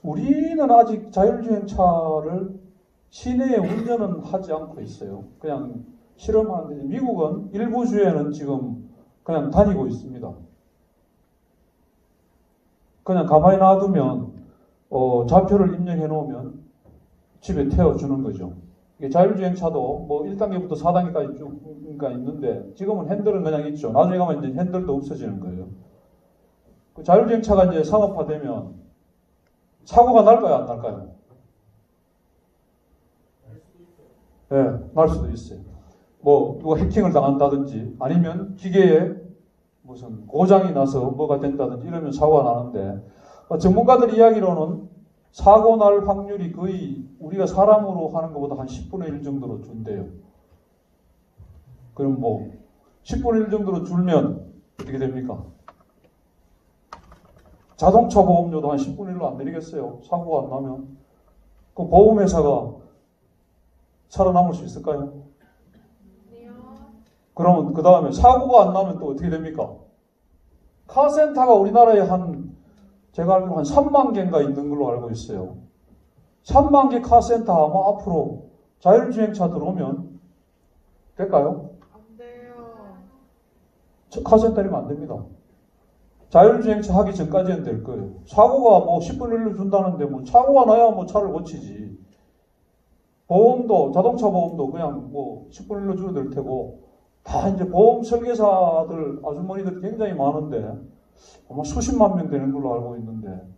우리는 아직 자율주행차를 시내에 운전은 하지 않고 있어요. 그냥 실험하는데 미국은 일부 주에는 지금 그냥 다니고 있습니다. 그냥 가만히 놔두면 좌표를 입력해 놓으면 집에 태워주는 거죠. 자율주행차도 뭐 1단계부터 4단계까지 쭉 있는데 지금은 핸들은 그냥 있죠. 나중에 가면 이제 핸들도 없어지는 거예요. 그 자율주행차가 이제 상업화되면 사고가 날까요, 안 날까요? 네, 날 수도 있어요. 뭐 누가 해킹을 당한다든지 아니면 기계에 무슨 고장이 나서 뭐가 된다든지 이러면 사고가 나는데 전문가들 이야기로는 사고 날 확률이 거의 우리가 사람으로 하는 것보다 한 10분의 1 정도로 준대요. 그럼 뭐 10분의 1 정도로 줄면 어떻게 됩니까? 자동차 보험료도 한 10분의 1로 안 내리겠어요. 사고가 안 나면. 그럼 보험회사가 살아남을 수 있을까요? 그러면 그 다음에 사고가 안 나면 또 어떻게 됩니까? 카센터가 우리나라에 제가 알기로 한 3만 개인가 있는 걸로 알고 있어요. 3만 개 카센터 아마 앞으로 자율주행차 들어오면 될까요? 안 돼요. 카센터이면 안 됩니다. 자율주행차 하기 전까지는 될 거예요. 사고가 뭐 10분의 1로 준다는데 뭐 사고가 나야 뭐 차를 고치지. 보험도 자동차 보험도 그냥 뭐 10분의 1로 줄어들 테고 다 이제 보험 설계사들 아주머니들 굉장히 많은데 아마 수십만 명 되는 걸로 알고 있는데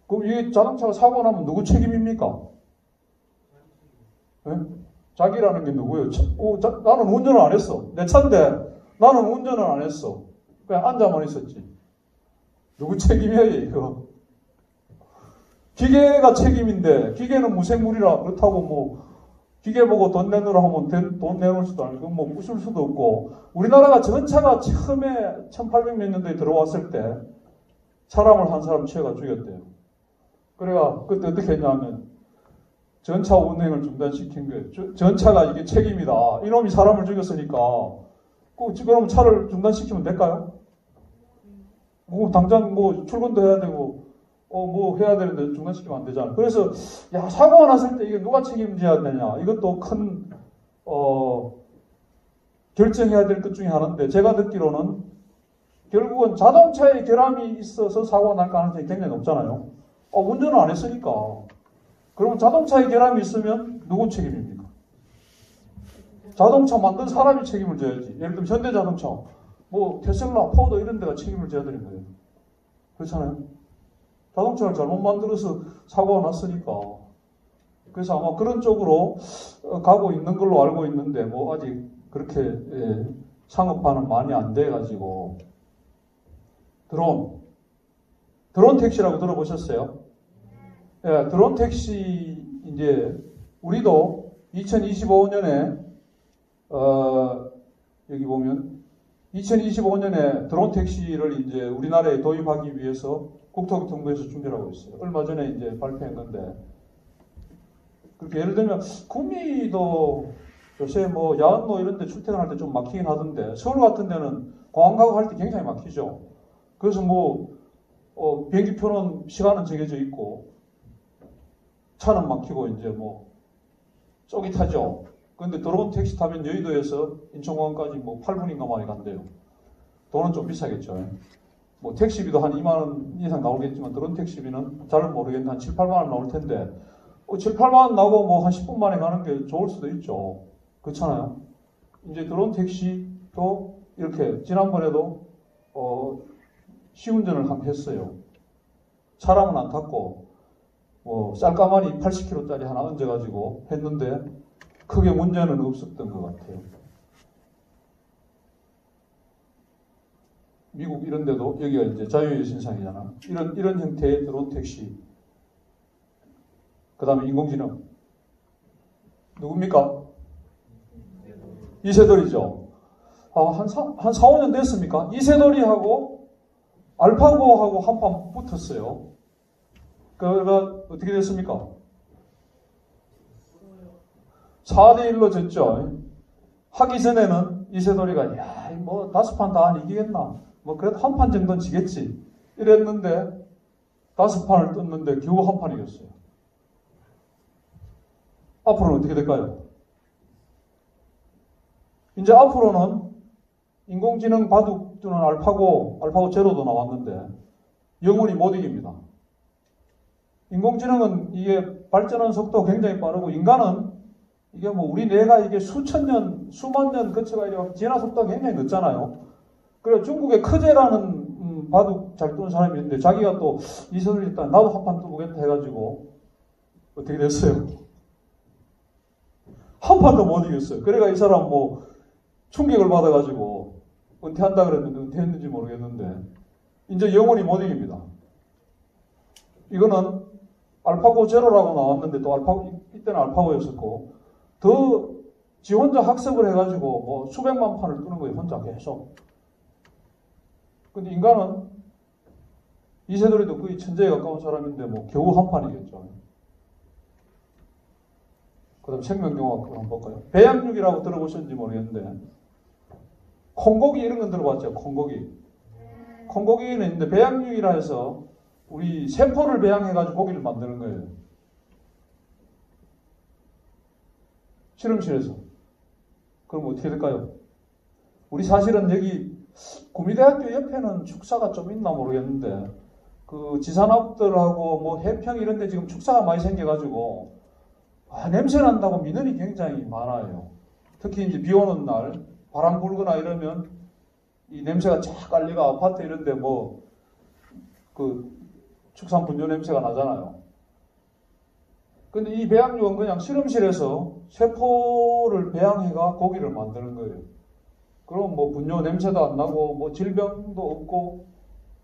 그럼 이 자동차가 사고가 나면 누구 책임입니까? 네? 자기라는 게 누구예요? 나는 운전을 안 했어. 내 차인데 나는 운전을 안 했어. 그냥 앉아만 있었지. 누구 책임이야 이거? 기계가 책임인데 기계는 무생물이라 그렇다고 뭐 기계 보고 돈 내놓으라 하면 돈 내놓을 수도 아니고 뭐 부술 수도 없고 우리나라가 전차가 처음에 1800몇 년도에 들어왔을 때 사람을 한 사람 취해가 죽였대요. 그래가 그때 어떻게 했냐면 전차 운행을 중단시킨 거예요. 전차가 이게 책임이다. 이놈이 사람을 죽였으니까 그럼 차를 중단시키면 될까요? 당장 뭐 출근도 해야 되고 뭐 해야 되는데 중단시키면 안 되잖아. 그래서 야 사고가 났을 때 이게 누가 책임져야 되냐 이것도 큰 결정해야 될 것 중에 하나인데 제가 듣기로는 결국은 자동차에 결함이 있어서 사고가 날 가능성이 굉장히 높잖아요. 운전을 안 했으니까. 그러면 자동차에 결함이 있으면 누구 책임입니까? 자동차 만든 사람이 책임을 져야지. 예를 들면 현대자동차, 뭐 테슬라, 포드 이런 데가 책임을 져야 되는 거예요. 그렇잖아요. 자동차를 잘못 만들어서 사고가 났으니까. 그래서 아마 그런 쪽으로 가고 있는 걸로 알고 있는데 뭐 아직 그렇게 상업화는 많이 안 돼가지고 드론 택시라고 들어보셨어요? 예, 드론 택시 이제 우리도 2025년에 여기 보면 2025년에 드론 택시를 이제 우리나라에 도입하기 위해서 국토교통부에서 준비를 하고 있어요. 얼마 전에 이제 발표한 건데 그렇게 예를 들면 구미도 요새 뭐 야안로 이런 데 출퇴근할 때 좀 막히긴 하던데 서울 같은 데는 공항 가고 할 때 굉장히 막히죠. 그래서 뭐 비행기표는 시간은 정해져 있고 차는 막히고 이제 뭐 쫄깃하죠. 근데 드론 택시 타면 여의도에서 인천공항까지 뭐 8분인가 만에 간대요. 돈은 좀 비싸겠죠. 뭐 택시비도 한 2만 원 이상 나오겠지만 드론 택시비는 잘 모르겠는데 한 7, 8만 원 나올 텐데 7, 8만 원 나오고 뭐 한 10분 만에 가는 게 좋을 수도 있죠. 그렇잖아요. 이제 드론 택시도 이렇게 지난번에도 시운전을 한번 했어요. 사람은 안 탔고 뭐 쌀가마니 80kg짜리 하나 얹어가지고 했는데 크게 문제는 없었던 것 같아요. 미국 이런 데도 여기가 이제 자유의 신상이잖아. 이런 형태의 드론 택시. 그 다음에 인공지능. 누굽니까? 이세돌이죠. 한 4, 5년 됐습니까? 이세돌이하고 알파고하고 한판 붙었어요. 그가 어떻게 됐습니까? 4대1로 졌죠. 하기 전에는 이세돌이가 야, 뭐 5판 다 안 이기겠나? 뭐 그래도 한 판 정도는 지겠지. 이랬는데 5판을 떴는데 겨우 한 판 이겼어요. 앞으로는 어떻게 될까요? 이제 앞으로는 인공지능 바둑 두는 알파고 제로도 나왔는데 영원히 못 이깁니다. 인공지능은 이게 발전하는 속도가 굉장히 빠르고 인간은 이게 뭐 우리 뇌가 이게 수천 년, 수만 년 거쳐가 이래 진화 속도가 굉장히 늦잖아요. 그래 중국의 커제라는 바둑 잘 두는 사람이 있는데 자기가 또 이선을 일단 나도 한 판 떠보겠다 해가지고 어떻게 됐어요? 한 판도 못 이겼어요. 그래가 이 사람 뭐 충격을 받아가지고 은퇴한다 그랬는데 은퇴했는지 모르겠는데 이제 영원히 못 이깁니다. 이거는 알파고 제로라고 나왔는데 또 이때는 알파고였었고 더 지 혼자 학습을 해가지고 뭐 수백만 판을 뜨는 거예요. 혼자 계속. 근데 인간은 이세돌이도 거의 천재에 가까운 사람인데 뭐 겨우 한 판이겠죠. 그 다음 생명공학 한번 볼까요? 배양육이라고 들어보셨는지 모르겠는데 콩고기 이런 건 들어봤죠? 콩고기. 콩고기는 있는데 배양육이라 해서 우리 세포를 배양해가지고 고기를 만드는 거예요. 실험실에서. 그럼 어떻게 될까요? 우리 사실은 여기 구미대학교 옆에는 축사가 좀 있나 모르겠는데 그 지산업들하고 뭐 해평 이런 데 지금 축사가 많이 생겨가지고 냄새 난다고 민원이 굉장히 많아요. 특히 이제 비 오는 날 바람 불거나 이러면 이 냄새가 쫙 깔리가 아파트 이런 데 뭐 그 축산 분뇨 냄새가 나잖아요. 근데 이 배양육은 그냥 실험실에서 세포를 배양해가 고기를 만드는 거예요. 그럼 뭐 분뇨 냄새도 안 나고 뭐 질병도 없고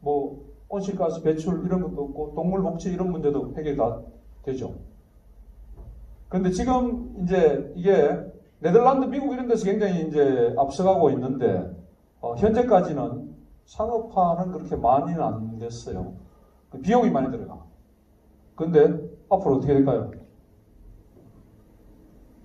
뭐 온실가스 배출 이런 것도 없고 동물 복지 이런 문제도 해결 다 되죠. 그런데 지금 이제 이게 네덜란드, 미국 이런 데서 굉장히 이제 앞서가고 있는데 현재까지는 상업화는 그렇게 많이는 안 됐어요. 비용이 많이 들어가. 근데 앞으로 어떻게 될까요?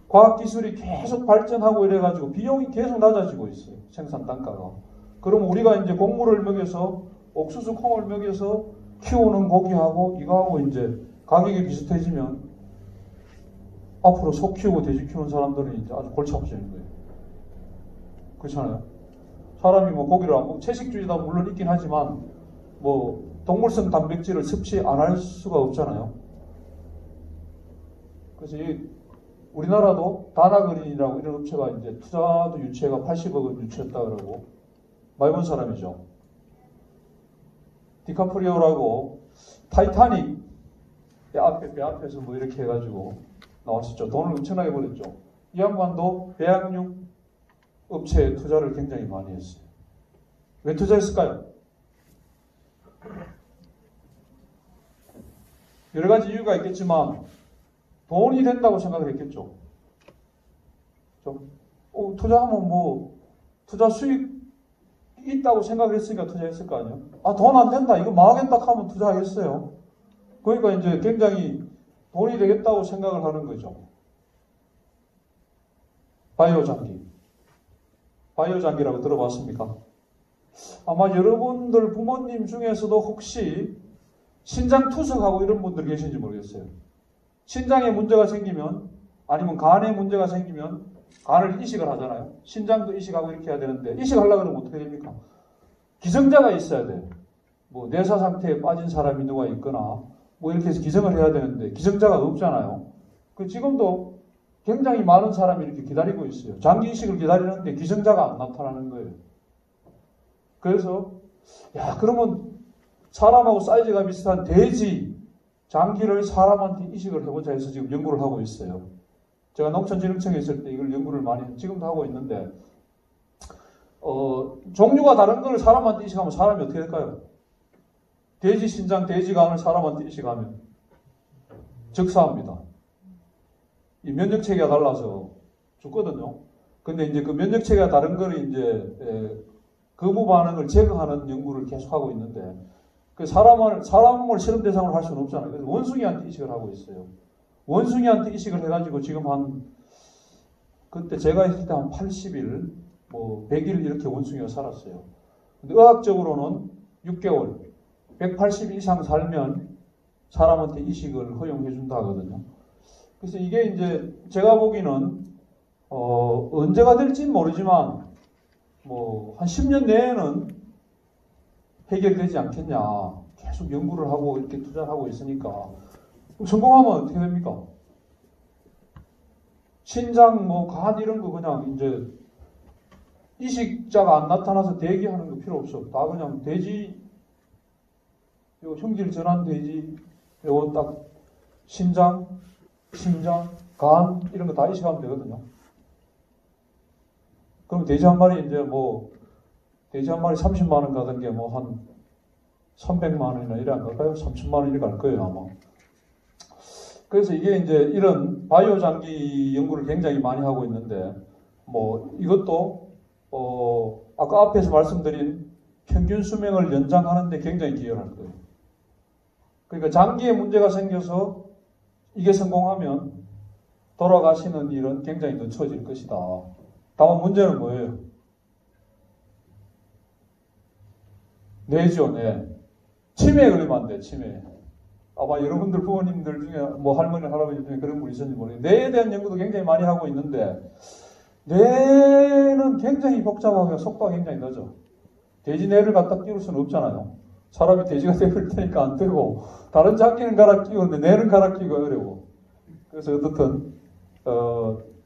과학기술이 계속 발전하고 이래가지고 비용이 계속 낮아지고 있어요. 생산 단가가. 그럼 우리가 이제 곡물을 먹여서 옥수수 콩을 먹여서 키우는 고기하고 이거하고 이제 가격이 비슷해지면 앞으로 소 키우고 돼지 키우는 사람들은 이제 아주 골치 아파지는 거예요. 그렇잖아요. 사람이 뭐 고기를 안 먹고 채식주의다 물론 있긴 하지만 뭐 동물성 단백질을 섭취 안 할 수가 없잖아요. 그래서 우리나라도 다나그린이라고 이런 업체가 이제 투자도 유치해가 80억 원 유치했다 그러고 많이 본 사람이죠. 디카프리오라고 타이타닉 배 앞에서 뭐 이렇게 해가지고 나왔었죠. 돈을 엄청나게 벌었죠. 이 양반도 배양육 업체에 투자를 굉장히 많이 했어요. 왜 투자했을까요? 여러 가지 이유가 있겠지만 돈이 된다고 생각을 했겠죠. 투자하면 뭐 투자 수익 있다고 생각을 했으니까 투자했을 거 아니에요. 돈 안 된다. 이거 망하겠다 하면 투자하겠어요. 그러니까 이제 굉장히 돈이 되겠다고 생각을 하는 거죠. 바이오 장기라고 들어봤습니까? 아마 여러분들 부모님 중에서도 혹시 신장 투석하고 이런 분들 계신지 모르겠어요. 신장에 문제가 생기면 아니면 간에 문제가 생기면 간을 이식을 하잖아요. 신장도 이식하고 이렇게 해야 되는데 이식하려고 그러면 어떻게 됩니까? 기증자가 있어야 돼요. 뭐 뇌사 상태에 빠진 사람이 누가 있거나 뭐 이렇게 해서 기증을 해야 되는데 기증자가 없잖아요. 지금도 굉장히 많은 사람이 이렇게 기다리고 있어요. 장기 이식을 기다리는데 기증자가 안 나타나는 거예요. 그래서 그러면 사람하고 사이즈가 비슷한 돼지 장기를 사람한테 이식을 해보자 해서 지금 연구를 하고 있어요. 제가 농촌진흥청에 있을 때 이걸 연구를 많이 지금도 하고 있는데 종류가 다른 걸 사람한테 이식하면 사람이 어떻게 될까요? 돼지 신장, 돼지 간을 사람한테 이식하면 적사합니다. 이 면역 체계가 달라서 죽거든요. 근데 이제 그 면역 체계가 다른 거를 이제 거부 반응을 제거하는 연구를 계속하고 있는데 사람을 실험 대상으로 할 수는 없잖아요. 그래서 원숭이한테 이식을 하고 있어요. 원숭이한테 이식을 해가지고 지금 그때 제가 있을 때 한 80일, 뭐 100일 이렇게 원숭이가 살았어요. 근데 의학적으로는 6개월, 180일 이상 살면 사람한테 이식을 허용해 준다 하거든요. 그래서 이게 이제 제가 보기에는 언제가 될지는 모르지만 뭐 한 10년 내에는 해결되지 않겠냐. 계속 연구를 하고 이렇게 투자를 하고 있으니까 성공하면 어떻게 됩니까? 신장, 뭐 간 이런 거 그냥 이제 이식자가 안 나타나서 대기하는 거 필요 없어. 다 그냥 돼지, 요 형질 전환 돼지, 요거 딱 신장, 심장, 간 이런 거 다 이식하면 되거든요. 그럼 돼지 한 마리 이제 돼지 한 마리 30만 원 가던 게 뭐 한 300만 원이나 이래 안 갈까요? 30만 원 이래 갈 거예요, 아마. 그래서 이게 이제 이런 바이오 장기 연구를 굉장히 많이 하고 있는데, 이것도, 아까 앞에서 말씀드린 평균 수명을 연장하는데 굉장히 기여할 거예요. 그러니까 장기에 문제가 생겨서 이게 성공하면 돌아가시는 일은 굉장히 늦춰질 것이다. 다만 문제는 뭐예요? 뇌죠, 뇌. 치매에 걸리면 안 돼, 치매. 아마 여러분들 부모님들 중에 할머니, 할아버지 중에 그런 분이 있었는지 모르겠는데 뇌에 대한 연구도 굉장히 많이 하고 있는데 뇌는 굉장히 복잡하고 속도가 굉장히 늦어. 돼지 뇌를 갖다 끼울 수는 없잖아요. 사람이 돼지가 되버릴 테니까 안 되고 다른 장기는 갈아 끼우는데 뇌는 갈아 끼우기가 어려워. 그래서 어떻든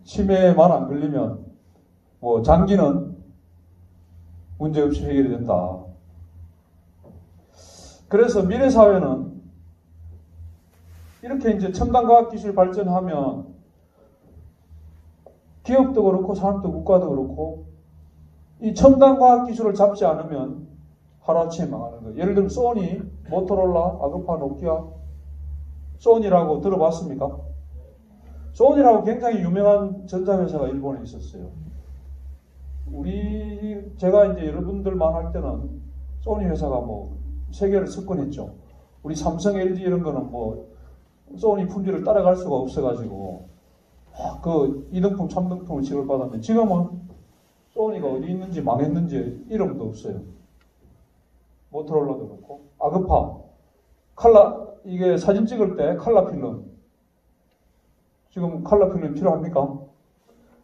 치매만 안 걸리면 장기는 문제없이 해결이 된다. 그래서 미래 사회는 이렇게 이제 첨단 과학 기술 발전하면 기업도 그렇고 산업도 국가도 그렇고 이 첨단 과학 기술을 잡지 않으면 하루아침에 망하는 거예요. 예를 들면 소니, 모토로라, 아그파, 노키아, 소니라고 들어봤습니까? 소니라고 굉장히 유명한 전자회사가 일본에 있었어요. 제가 이제 여러분들만 할 때는 소니 회사가 뭐 세계를 석권했죠. 우리 삼성, LG 이런 거는 뭐 소니 품질을 따라갈 수가 없어가지고 그 2등품, 3등품을 지급받았는데 지금은 소니가 어디 있는지 망했는지 이름도 없어요. 모토로라도 그렇고 아그파, 이게 사진 찍을 때 칼라 필름. 지금 칼라 필름 필요합니까?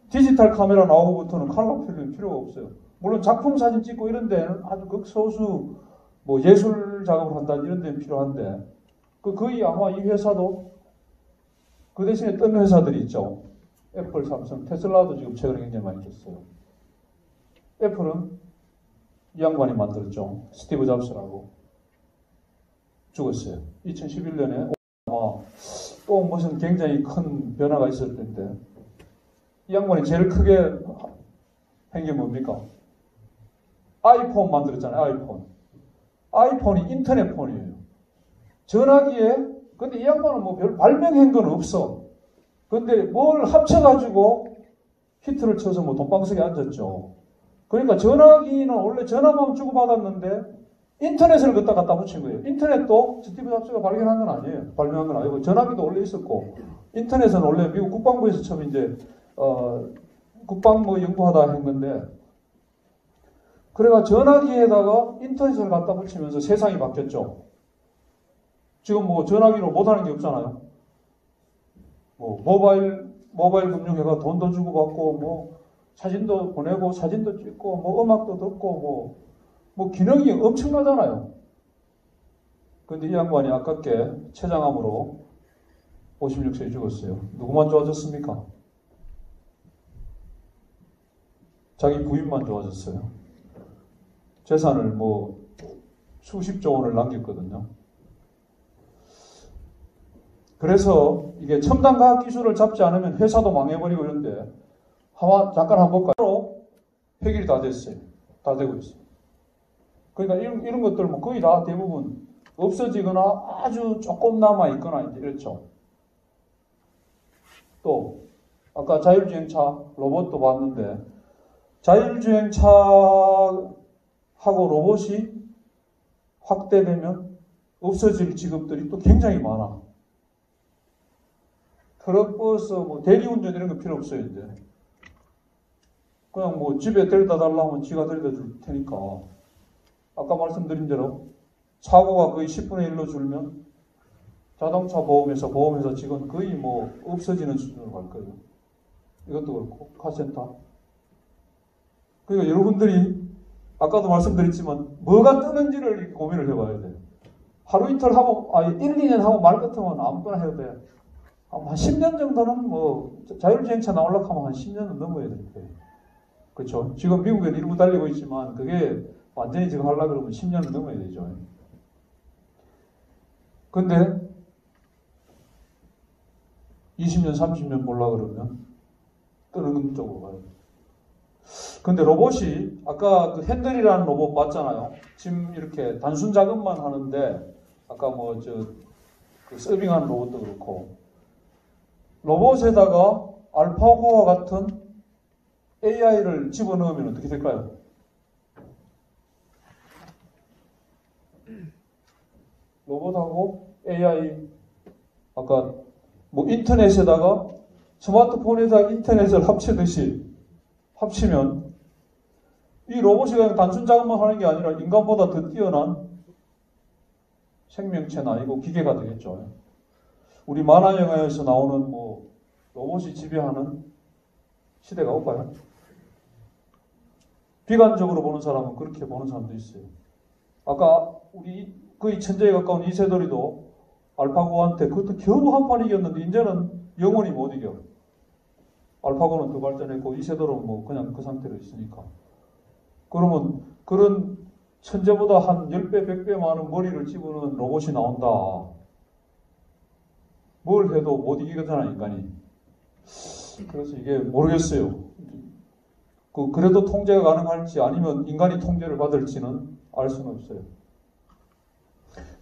디지털 카메라 나오고부터는 칼라 필름 필요가 없어요. 물론 작품 사진 찍고 이런 데는 아주 극소수 뭐 예술 작업을 한다 이런 데는 필요한데 거의 아마 이 회사도 그 대신에 뜬 회사들이 있죠. 애플, 삼성, 테슬라도 지금 최근에 굉장히 많이 떴어요. 애플은 이 양반이 만들었죠. 스티브 잡스라고. 죽었어요. 2011년에 아마 또 무슨 굉장히 큰 변화가 있을 텐데 이 양반이 제일 크게 한 게 뭡니까? 아이폰 만들었잖아요. 아이폰이 인터넷 폰이에요. 전화기에 근데 이 양반은 뭐 별 발명한 건 없어. 근데 뭘 합쳐가지고 히트를 쳐서 뭐 돈방석에 앉았죠. 그러니까 전화기는 원래 전화만 주고받았는데 인터넷을 갖다 붙인 거예요. 인터넷도 스티브 잡스가 발견한 건 아니에요. 발명한 건 아니고 전화기도 원래 있었고 인터넷은 원래 미국 국방부에서 처음 이제 국방부 연구하다 한 건데 그래가 전화기에다가 인터넷을 갖다 붙이면서 세상이 바뀌었죠. 지금 뭐 전화기로 못하는 게 없잖아요. 뭐 모바일 금융회가 돈도 주고받고 뭐 사진도 보내고 사진도 찍고 뭐 음악도 듣고 뭐 기능이 엄청나잖아요. 근데 이 양반이 아깝게 췌장암으로 56세에 죽었어요. 누구만 좋아졌습니까? 자기 부인만 좋아졌어요. 재산을 뭐 수십조 원을 남겼거든요. 그래서 이게 첨단 과학 기술을 잡지 않으면 회사도 망해버리고 이런데 잠깐 한번 볼까요? 해결이 다 됐어요. 다 되고 있어요. 그러니까 이런 것들 뭐 거의 다 대부분 없어지거나 아주 조금 남아 있거나 이제 이렇죠. 또 아까 자율주행차 로봇도 봤는데 자율주행차하고 로봇이 확대되면 없어질 직업들이 또 굉장히 많아. 트럭, 버스, 뭐 대리운전 이런 거 필요 없어요 이제. 그냥 뭐 집에 데려다 달라면 지가 데려다 줄 테니까. 아까 말씀드린 대로 사고가 거의 10분의 1로 줄면 자동차 보험회사 직원 거의 뭐 없어지는 수준으로 갈 거예요. 이것도 그렇고 카센터. 그러니까 여러분들이 아까도 말씀드렸지만 뭐가 뜨는지를 이렇게 고민을 해봐야 돼요. 하루 이틀 하고 1, 2년 하고 말 같으면 아무거나 해도 돼. 한 10년 정도는 뭐 자율주행차 나오려고 하면 한 10년은 넘어야 될 거예요. 그렇죠? 지금 미국에는 일부 달리고 있지만 그게 완전히 지금 하려고 그러면 10년은 넘어야 되죠. 근데 20년, 30년 보려고 그러면 뜨는 쪽으로 가요. 근데 로봇이 아까 그 핸들이라는 로봇 봤잖아요. 지금 이렇게 단순 작업만 하는데 아까 뭐 그 서빙하는 로봇도 그렇고 로봇에다가 알파고와 같은 AI를 집어넣으면 어떻게 될까요? 로봇하고 AI 아까 뭐 인터넷에다가 스마트폰에다가 인터넷을 합치면 이 로봇이 그냥 단순 작업만 하는 게 아니라 인간보다 더 뛰어난 생명체는 아니고 기계가 되겠죠. 우리 만화 영화에서 나오는 뭐 로봇이 지배하는 시대가 올까요? 비관적으로 보는 사람은 그렇게 보는 사람도 있어요. 아까 우리 거의 천재에 가까운 이세돌이도 알파고한테 그것도 겨우 한 판 이겼는데 이제는 영원히 못 이겨. 알파고는 더 발전했고 이세돌은 뭐 그냥 그 상태로 있으니까. 그러면 그런 천재보다 한 10배, 100배 많은 머리를 집어넣은 로봇이 나온다. 뭘 해도 못 이기잖아, 인간이. 그래서 이게 모르겠어요. 그래도 통제가 가능할지 아니면 인간이 통제를 받을지는 알 수는 없어요.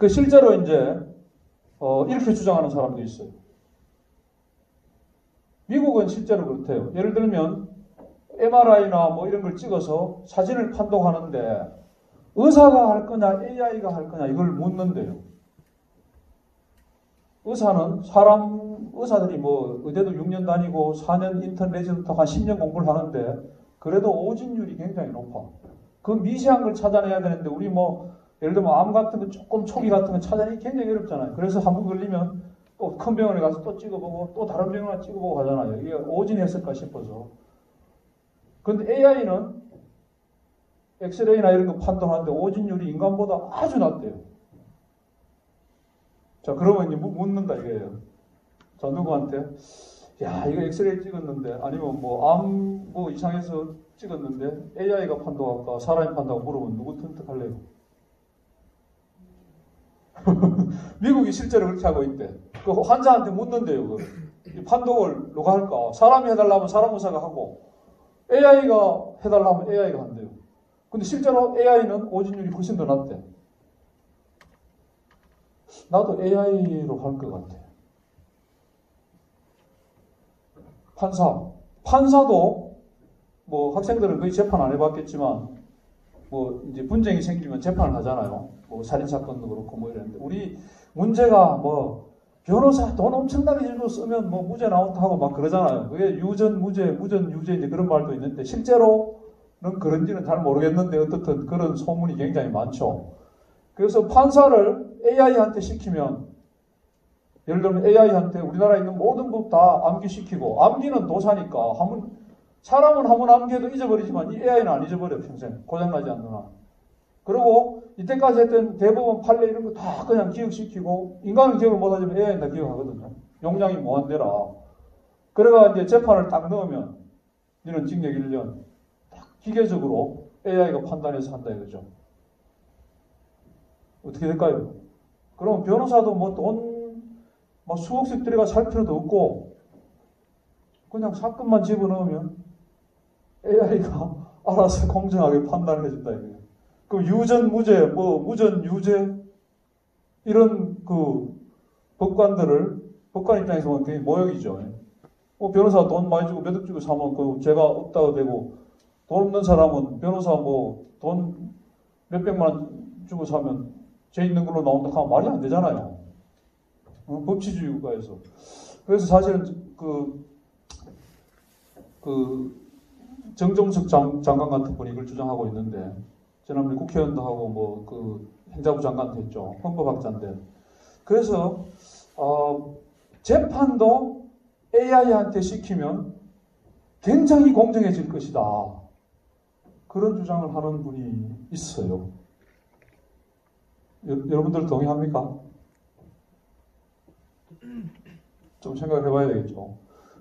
실제로 이제 이렇게 주장하는 사람도 있어요. 미국은 실제로 그렇대요. 예를 들면 MRI나 뭐 이런 걸 찍어서 사진을 판독하는데 의사가 할 거냐 AI가 할 거냐 이걸 묻는데요. 의사들이 뭐 의대도 6년 다니고 4년 인턴 레지던트 한 10년 공부를 하는데 그래도 오진율이 굉장히 높아. 그 미세한 걸 찾아내야 되는데 우리 뭐 예를 들면 암 같은 거 조금 초기 같은 거 찾아내기 굉장히 어렵잖아요. 그래서 한 번 걸리면 또 큰 병원에 가서 또 찍어보고 또 다른 병원에 찍어보고 하잖아요. 이게 오진했을까 싶어서. 근데 AI는 엑스레이나 이런 거 판단하는데 오진율이 인간보다 아주 낮대요. 자, 그러면 이제 묻는다 이거예요. 자, 누구한테? 야, 이거 엑스레이 찍었는데, 아니면 뭐 이상해서 찍었는데, AI가 판독할까, 사람이 판독할까 물어보면 누구 선택할래요? 미국이 실제로 그렇게 하고 있대. 그 환자한테 묻는데요, 그걸. 이 판독을 누가 할까? 사람이 해달라면 사람 의사가 하고, AI가 해달라면 AI가 한대요. 근데 실제로 AI는 오진율이 훨씬 더 낮대. 나도 AI로 할 것 같아. 판사도 뭐 학생들은 거의 재판 안 해봤겠지만 뭐 이제 분쟁이 생기면 재판을 하잖아요. 뭐 살인 사건도 그렇고 뭐 이랬는데 우리 문제가 뭐 변호사 돈 엄청나게 주고 쓰면 뭐 무죄 나온다 하고 막 그러잖아요. 그게 유전 무죄, 무전 유죄 이제 그런 말도 있는데 실제로는 그런지는 잘 모르겠는데 어떻든 그런 소문이 굉장히 많죠. 그래서 판사를 AI한테 시키면 예를 들면 AI한테 우리나라에 있는 모든 법 다 암기시키고 암기는 도사니까 사람은 한 번 암기해도 잊어버리지만 이 AI는 안 잊어버려 평생 고장나지 않는 한. 그리고 이때까지 했던 대법원 판례 이런 거 다 그냥 기억시키고 인간은 기억을 못하지만 AI는 다 기억하거든요. 용량이 무한대라. 그래가 이제 재판을 딱 넣으면 너는 징역 1년 딱 기계적으로 AI가 판단해서 한다 이거죠. 어떻게 될까요? 그럼 변호사도 뭐 돈 막 수억씩 들여가 살 필요도 없고 그냥 사건만 집어넣으면 AI가 알아서 공정하게 판단을 해준다 이거예요. 그럼 유전 무죄, 뭐 무전 유죄 이런 그 법관 입장에서 보면 굉장히 모욕이죠. 변호사 돈 많이 주고 몇 억 주고 사면 그 죄가 없다고 되고 돈 없는 사람은 변호사 뭐 돈 몇백만 원 주고 사면 죄 있는 걸로 나온다 하면 말이 안 되잖아요. 법치주의 국가에서. 그래서 사실은 정종석 장관 같은 분이 이걸 주장하고 있는데, 지난번에 국회의원도 하고 행자부 장관도 했죠. 헌법학자인데. 그래서, 재판도 AI한테 시키면 굉장히 공정해질 것이다. 그런 주장을 하는 분이 있어요. 여러분들 동의합니까? 좀 생각을 해봐야 되겠죠.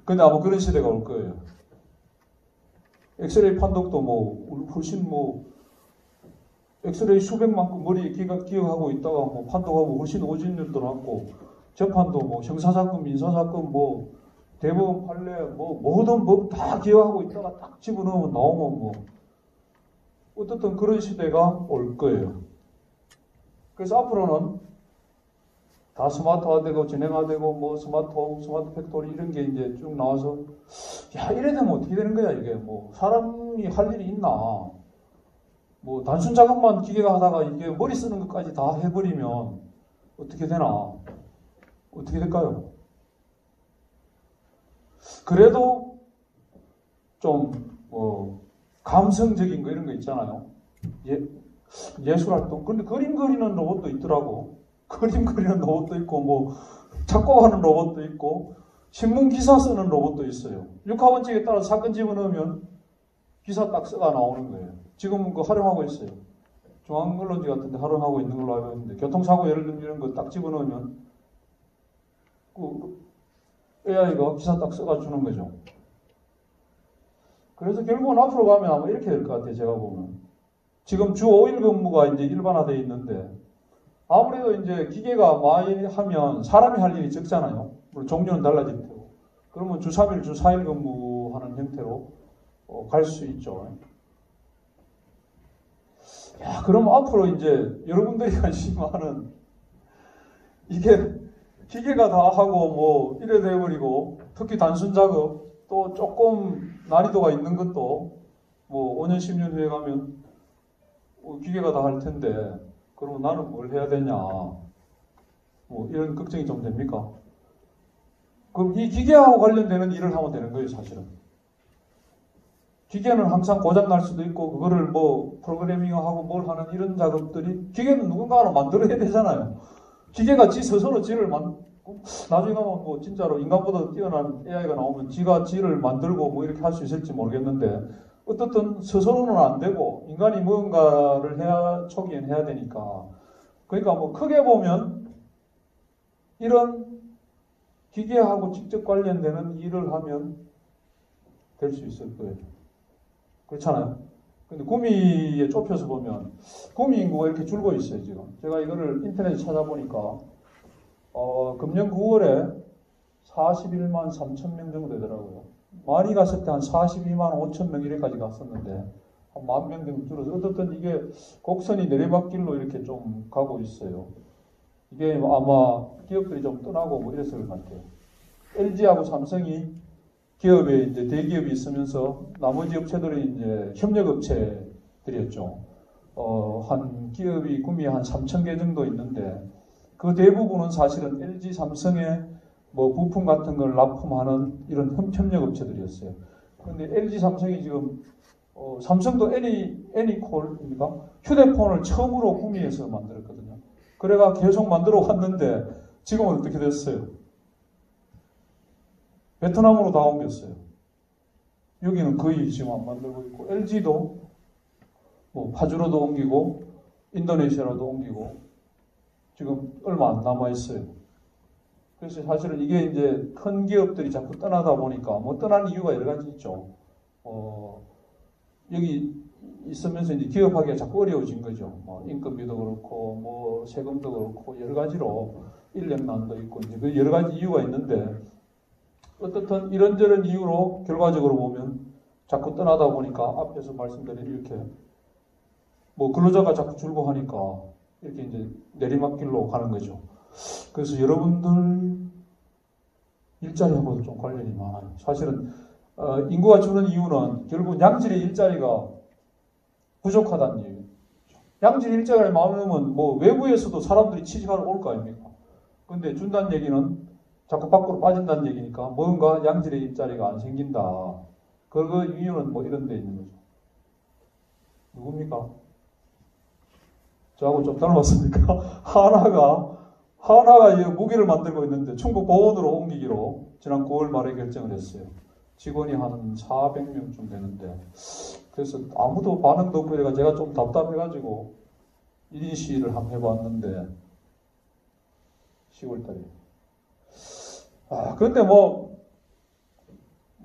근데 아마 그런 시대가 올 거예요. 엑스레이 판독도 훨씬 엑스레이 수백만 건 머리에 기억하고 있다가 판독하고 훨씬 오진율도 낮고, 재판도 형사사건, 민사사건, 대법원 판례, 모든 법 다 기억하고 있다가 딱 집어넣으면 나오면 어떻든 그런 시대가 올 거예요. 그래서 앞으로는 다 스마트화되고 진행화되고 스마트홈, 스마트 팩토리 이런 게 이제 쭉 나와서 이래 되면 어떻게 되는 거야 이게 사람이 할 일이 있나 단순 작업만 기계가 하다가 이게 머리 쓰는 것까지 다 해버리면 어떻게 되나 어떻게 될까요? 그래도 좀 감성적인 거 이런 거 있잖아요. 예술활동. 근데 그림 그리는 로봇도 있더라고. 그림 그리는 로봇도 있고, 작곡하는 로봇도 있고, 신문 기사 쓰는 로봇도 있어요. 육하원칙에 따라 사건 집어넣으면 기사 딱 써가 나오는 거예요. 지금은 그거 활용하고 있어요. 중앙언론지 같은데 활용하고 있는 걸로 알고 있는데, 교통사고 예를 들면 이런 거 딱 집어넣으면, AI가 기사 딱 써가 주는 거죠. 그래서 결국은 앞으로 가면 아마 이렇게 될 것 같아요, 제가 보면. 지금 주 5일 근무가 이제 일반화되어 있는데, 아무래도 이제 기계가 많이 하면 사람이 할 일이 적잖아요. 물론 종류는 달라질 테고. 그러면 주 3일, 주 4일 근무하는 형태로 갈 수 있죠. 그럼 앞으로 이제 여러분들이 관심 많은 이게 기계가 다 하고 이래 돼버리고 특히 단순 작업, 또 조금 난이도가 있는 것도 뭐 5년, 10년 후에 가면 기계가 다 할 텐데, 그러면 나는 뭘 해야 되냐. 뭐 이런 걱정이 좀 됩니까? 그럼 이 기계하고 관련되는 일을 하면 되는 거예요, 사실은. 기계는 항상 고장 날 수도 있고, 그거를 뭐 프로그래밍하고 뭘 하는 이런 작업들이, 기계는 누군가 하나 만들어야 되잖아요. 기계가 지 스스로 지를 나중에 가면 뭐 진짜로 인간보다 뛰어난 AI가 나오면 지가 지를 만들고 뭐 이렇게 할 수 있을지 모르겠는데, 어떻든 스스로는 안 되고 인간이 무언가를 초기엔 해야 되니까. 그러니까 뭐 크게 보면 이런 기계하고 직접 관련되는 일을 하면 될 수 있을 거예요. 그렇잖아요. 근데 구미에 좁혀서 보면 구미 인구가 이렇게 줄고 있어요, 지금. 제가 이거를 인터넷에 찾아보니까 금년 9월에 41만 3천 명 정도 되더라고요. 많이 갔을 때 한 42만 5천 명 이래까지 갔었는데 한 10,000명 정도 줄어서 어떻든 이게 곡선이 내리막길로 이렇게 좀 가고 있어요. 이게 아마 기업들이 좀 떠나고 뭐 이랬을 것 같아요. LG하고 삼성이 기업에 이제 대기업이 있으면서 나머지 업체들이 이제 협력업체들이었죠. 한 기업이 구미에 한 3,000개 정도 있는데 그 대부분은 사실은 LG, 삼성의 뭐 부품 같은 걸 납품하는 이런 협력업체들이었어요. 그런데 LG, 삼성이 지금 삼성도 애니콜입니까? 휴대폰을 처음으로 구미에서 만들었거든요. 그래가 계속 만들어 왔는데 지금은 어떻게 됐어요? 베트남으로 다 옮겼어요. 여기는 거의 지금 안 만들고 있고, LG도 뭐 파주로도 옮기고, 인도네시아로도 옮기고, 지금 얼마 안 남아 있어요. 그래서 사실은 이게 이제 큰 기업들이 자꾸 떠나다 보니까, 뭐 떠난 이유가 여러 가지 있죠. 여기 있으면서 이제 기업하기가 자꾸 어려워진 거죠. 뭐 인건비도 그렇고, 뭐 세금도 그렇고, 여러 가지로 인력난도 있고, 이제 그 여러 가지 이유가 있는데, 어떻든 이런저런 이유로 결과적으로 보면 자꾸 떠나다 보니까 앞에서 말씀드린 이렇게 뭐 근로자가 자꾸 줄고 하니까 이렇게 이제 내리막길로 가는 거죠. 그래서 여러분들 일자리하고도 좀 관련이 많아요. 사실은 인구가 주는 이유는 결국 양질의 일자리가 부족하다는 얘기예요. 양질의 일자리가 많으면 뭐 외부에서도 사람들이 취직하러 올 거 아닙니까? 근데 준다는 얘기는 자꾸 밖으로 빠진다는 얘기니까 뭔가 양질의 일자리가 안 생긴다. 그 이유는 뭐 이런 데 있는 거죠. 누굽니까? 저하고 좀 닮았습니까? 하나가 이 무기를 만들고 있는데 충북 보원으로 옮기기로 지난 9월 말에 결정을 했어요. 직원이 한 400명쯤 되는데 그래서 아무도 반응도 없고 이래가 제가 좀 답답해가지고 1인 시위를 한번 해봤는데 10월달에 그런데 뭐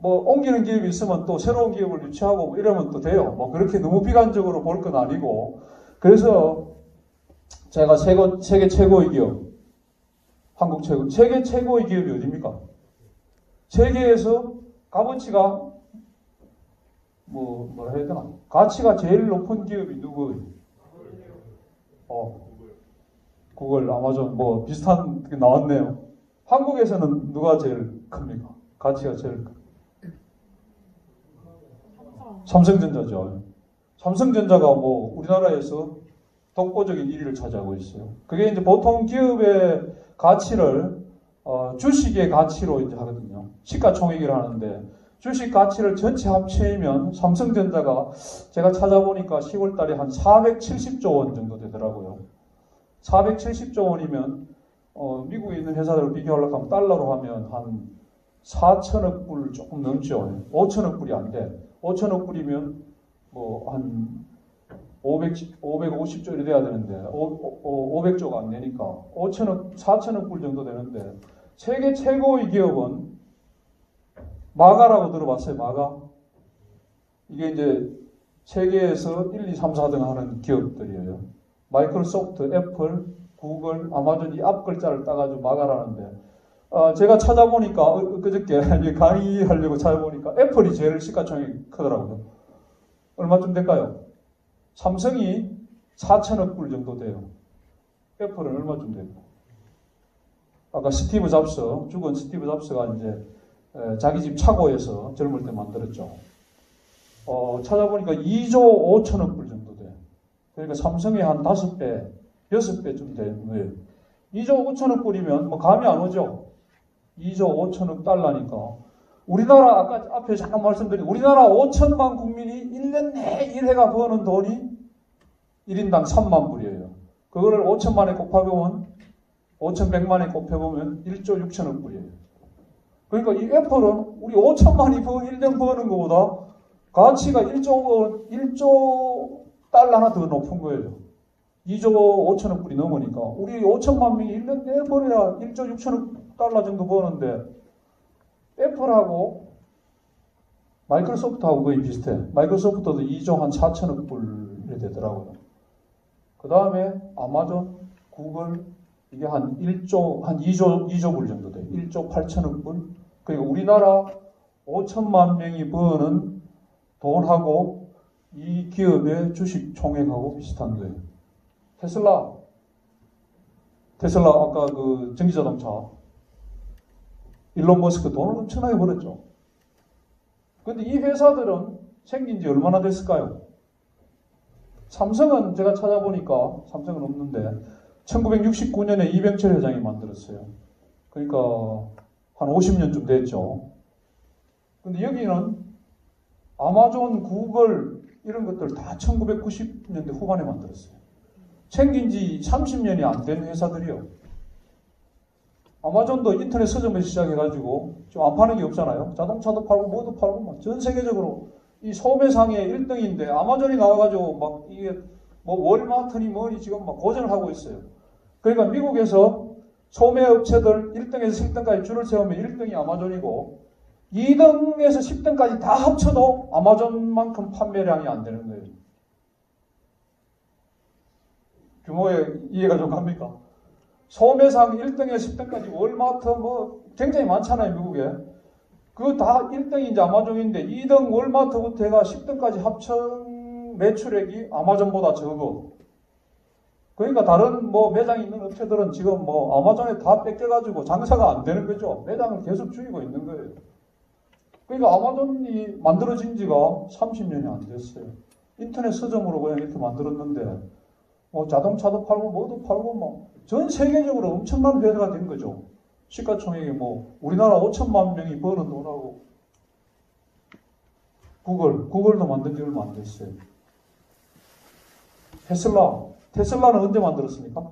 옮기는 기업이 있으면 또 새로운 기업을 유치하고 뭐 이러면 또 돼요. 뭐 그렇게 너무 비관적으로 볼 건 아니고. 그래서 제가 세계 최고의 기업, 한국 최고, 세계 최고의 기업이 어디입니까? 세계에서 값어치가 뭐라 해야 되나? 가치가 제일 높은 기업이 누구예요? 구글, 아마존 뭐 비슷한 게 나왔네요. 한국에서는 누가 제일 큽니까? 가치가 제일 큽니다. 삼성전자죠. 삼성전자가 뭐 우리나라에서 독보적인 1위를 차지하고 있어요. 그게 이제 보통 기업의 가치를 주식의 가치로 이제 하거든요. 시가총액을 하는데 주식 가치를 전체 합치면 삼성전자가 제가 찾아보니까 10월 달에 한 470조 원 정도 되더라고요. 470조 원이면 미국에 있는 회사들을 비교하려고 하면 달러로 하면 한 4천억 불 조금 넘죠. 5천억 불이 안 돼. 5천억 불이면 뭐 한 550조 이래 돼야 되는데 500조가 안 되니까 4천억 불 정도 되는데 세계 최고의 기업은 마가라고 들어봤어요? 마가? 이게 이제 세계에서 1, 2, 3, 4등 하는 기업들이에요. 마이크로소프트, 애플, 구글, 아마존 이 앞 글자를 따가지고 마가라는데 제가 찾아보니까 그저께 강의하려고 찾아보니까 애플이 제일 시가총액이 크더라고요. 얼마쯤 될까요? 삼성이 4천억 불 정도 돼요. 애플은 얼마쯤 돼요? 아까 죽은 스티브 잡스가 이제 자기 집 차고에서 젊을 때 만들었죠. 찾아보니까 2조 5천억 불 정도 돼. 그러니까 삼성의 한 5배, 6배쯤 되는 거예요. 2조 5천억 불이면 뭐 감이 안 오죠. 2조 5천억 달러니까. 우리나라 아까 앞에 잠깐 말씀드린 우리나라 5천만 국민이 1년 내에 1회가 버는 돈이 1인당 3만 불이에요. 그거를 5천만에 곱해보면 5,100만에 곱해보면 1조 6천억 불이에요. 그러니까 이 애플은 우리 5천만이 1년 버는 것보다 가치가 1조 달러나 더 높은 거예요. 2조 5천억 불이 넘으니까 우리 5천만 명이 1년 내에 벌어야 1조 6천억 달러 정도 버는데 애플하고 마이크로소프트하고 거의 비슷해. 마이크로소프트도 2조 한 4천억 불이 되더라고요. 그 다음에 아마존, 구글 이게 한 2조 불 정도 돼요. 1조 8천억 불. 그러니까 우리나라 5천만 명이 버는 돈하고 이 기업의 주식 총액하고 비슷한 거예요. 테슬라 아까 그 전기자동차 일론 머스크 돈을 엄청나게 벌었죠. 근데 이 회사들은 생긴 지 얼마나 됐을까요? 삼성은 제가 찾아보니까 삼성은 없는데 1969년에 이병철 회장이 만들었어요. 그러니까 한 50년쯤 됐죠. 근데 여기는 아마존, 구글 이런 것들 다 1990년대 후반에 만들었어요. 생긴 지 30년이 안 된 회사들이요. 아마존도 인터넷 서점에서 시작해가지고 좀 안 파는 게 없잖아요. 자동차도 팔고 뭐도 팔고 막 전 세계적으로 이 소매상의 1등인데 아마존이 나와가지고 막 이게 뭐 월마트니 뭐니 지금 막 고전을 하고 있어요. 그러니까 미국에서 소매 업체들 1등에서 10등까지 줄을 세우면 1등이 아마존이고 2등에서 10등까지 다 합쳐도 아마존만큼 판매량이 안 되는 거예요. 규모에 이해가 좀 갑니까? 소매상 1등에서 10등까지 월마트 뭐 굉장히 많잖아요, 미국에. 그거 다 1등이 이제 아마존인데 2등 월마트부터 해가 10등까지 합천 매출액이 아마존보다 적어. 그러니까 다른 뭐 매장이 있는 업체들은 지금 뭐 아마존에 다 뺏겨가지고 장사가 안 되는 거죠. 매장을 계속 줄이고 있는 거예요. 그러니까 아마존이 만들어진 지가 30년이 안 됐어요. 인터넷 서점으로 그냥 이렇게 만들었는데 뭐 자동차도 팔고 뭐도 팔고 뭐 전 세계적으로 엄청난 회사가 된 거죠. 시가총액이 뭐 우리나라 5천만 명이 버는 돈하고 구글도 만든 지 얼마 안 됐어요. 테슬라는 언제 만들었습니까?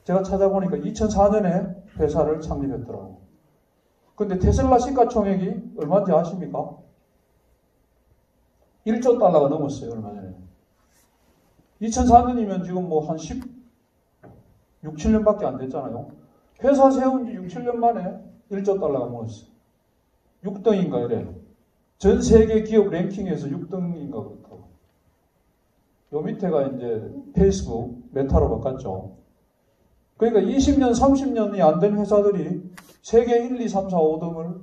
제가 찾아보니까 2004년에 회사를 창립했더라고요. 근데 테슬라 시가총액이 얼마인지 아십니까? 1조 달러가 넘었어요, 얼마 전에. 2004년이면 지금 뭐 한 6, 7년밖에 안 됐잖아요. 회사 세운 지 6, 7년 만에 1조 달러가 모였어요. 6등인가 이래. 전 세계 기업 랭킹에서 6등인가 그렇다고. 요 밑에가 이제 페이스북, 메타로 바꿨죠. 그러니까 20년, 30년이 안 된 회사들이 세계 1, 2, 3, 4, 5등을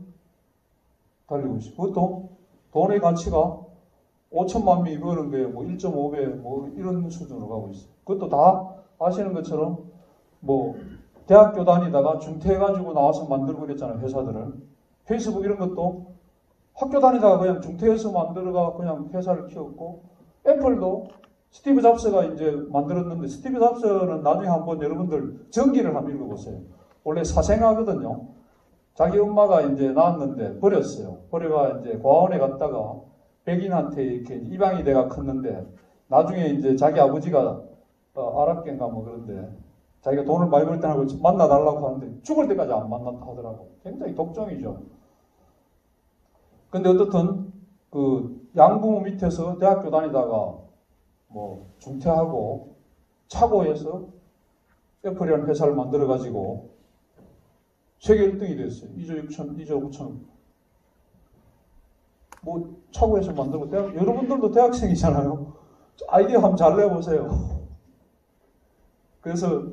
달리고 있어요. 그것도 돈의 가치가 5천만 명이 버는 게 뭐 1.5배 뭐 이런 수준으로 가고 있어요. 그것도 다 아시는 것처럼 뭐 대학교 다니다가 중퇴해가지고 나와서 만들고 그랬잖아요, 회사들을. 페이스북 이런 것도 학교 다니다가 그냥 중퇴해서 만들어가 그냥 회사를 키웠고, 애플도 스티브 잡스가 이제 만들었는데, 스티브 잡스는 나중에 한번 여러분들 전기를 한번 읽어보세요. 원래 사생아거든요. 자기 엄마가 이제 낳았는데 버렸어요. 버려가 이제 고아원에 갔다가 백인한테 이렇게 입양이 돼가 컸는데, 나중에 이제 자기 아버지가 아랍계인가 뭐 그런데 자기가 돈을 많이 벌 때하고 만나달라고 하는데 죽을 때까지 안 만났다 하더라고. 굉장히 독종이죠. 근데 어떻든 그 양부모 밑에서 대학교 다니다가 뭐 중퇴하고 차고에서 애플이라는 회사를 만들어가지고 세계 1등이 됐어요. 2조 9천. 뭐 차고에서 만들고 여러분들도 대학생이잖아요. 아이디어 한번 잘 내보세요. 그래서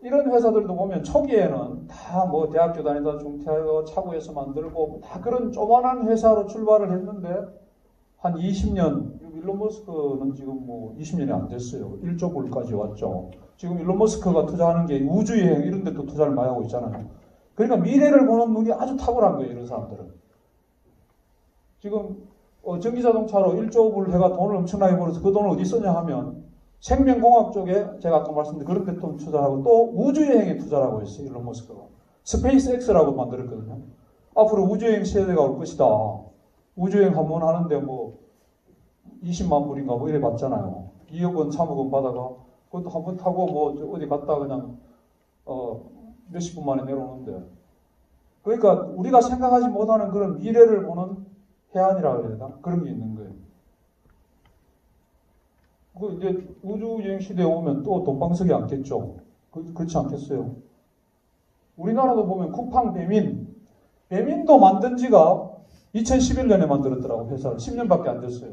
이런 회사들도 보면 초기에는 다 뭐 대학교 다니다 중퇴하고 차고에서 만들고 다 그런 조만한 회사로 출발을 했는데 한 20년, 일론 머스크는 지금 뭐 20년이 안 됐어요. 1조 불까지 왔죠. 지금 일론 머스크가 투자하는 게 우주여행 이런 데도 투자를 많이 하고 있잖아요. 그러니까 미래를 보는 눈이 아주 탁월한 거예요, 이런 사람들은. 지금 전기자동차로 1조 불 해가 돈을 엄청나게 벌어서 그 돈을 어디 쓰냐 하면 생명공학 쪽에 제가 아까 말씀드린 그런 데 돈 투자하고 또 우주여행에 투자를 하고 있어요. 일론 머스크가. 스페이스X라고 만들었거든요. 앞으로 우주여행 세대가 올 것이다. 우주여행 한 번 하는데 뭐 20만 불인가 뭐 이래 받잖아요. 2억 원, 3억 원 받아가 그것도 한 번 타고 뭐 어디 갔다 그냥 몇십 분 만에 내려오는데. 그러니까 우리가 생각하지 못하는 그런 미래를 보는 해안이라 그래야 되나? 그런 게 있는 거예요. 그 이제 우주여행 시대에 오면 또 돈방석이 않겠죠. 그렇지 않겠어요? 우리나라도 보면 쿠팡 배민도 만든 지가 2011년에 만들었더라고, 회사를. 10년밖에 안 됐어요.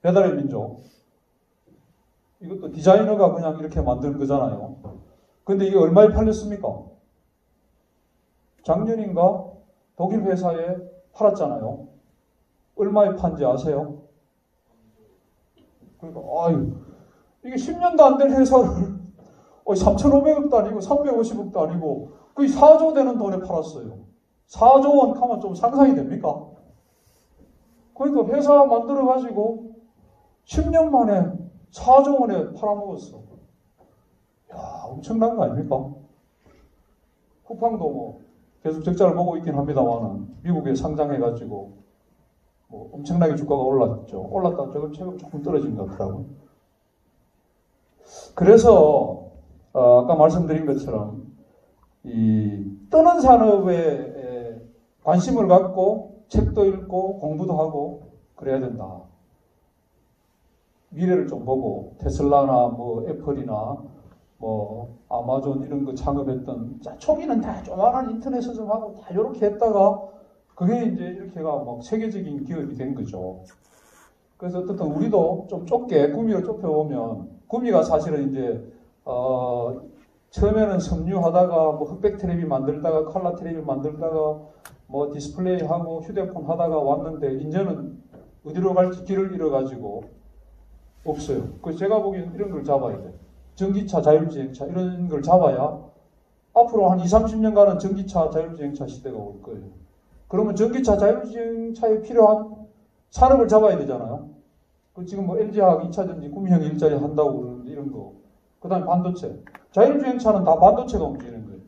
배달의 민족. 이것도 디자이너가 그냥 이렇게 만드는 거잖아요. 근데 이게 얼마에 팔렸습니까? 작년인가 독일 회사에 팔았잖아요. 얼마에 판지 아세요? 그러니까, 이게 10년도 안 된 회사를 3,500억도 아니고 350억도 아니고 거의 4조 되는 돈에 팔았어요. 4조 원 하면 좀 상상이 됩니까? 그러니까 회사 만들어가지고 10년 만에 4조 원에 팔아먹었어. 야, 엄청난 거 아닙니까? 쿠팡도 뭐 계속 적자를 보고 있긴 합니다만은 미국에 상장해가지고 뭐 엄청나게 주가가 올랐죠. 올랐다 최근 조금 떨어진 것 같더라고요. 그래서 아까 말씀드린 것처럼 이 뜨는 산업에 관심을 갖고 책도 읽고 공부도 하고 그래야 된다. 미래를 좀 보고 테슬라나 뭐 애플이나 뭐 아마존 이런 거 창업했던 초기는 다 조만한 인터넷을 좀 하고 다 이렇게 했다가 그게 이제 이렇게가 막 세계적인 기업이 된 거죠. 그래서 어떻든 우리도 좀 좁게 구미로 좁혀보면 구미가 사실은 이제 처음에는 섬유하다가 뭐 흑백 텔레비 만들다가 컬러 텔레비 만들다가 뭐 디스플레이 하고 휴대폰 하다가 왔는데 이제는 어디로 갈지 길을 잃어가지고 없어요. 그래서 제가 보기엔 이런 걸 잡아야 돼. 전기차, 자율주행차 이런 걸 잡아야 앞으로 한 20, 30년간은 전기차, 자율주행차 시대가 올 거예요. 그러면 전기차, 자율주행차에 필요한 산업을 잡아야 되잖아요. 지금 뭐 LG화학 2차전지 구미형 일자리 한다고 그러는데 이런 거. 그 다음에 반도체. 자율주행차는 다 반도체가 움직이는 거예요.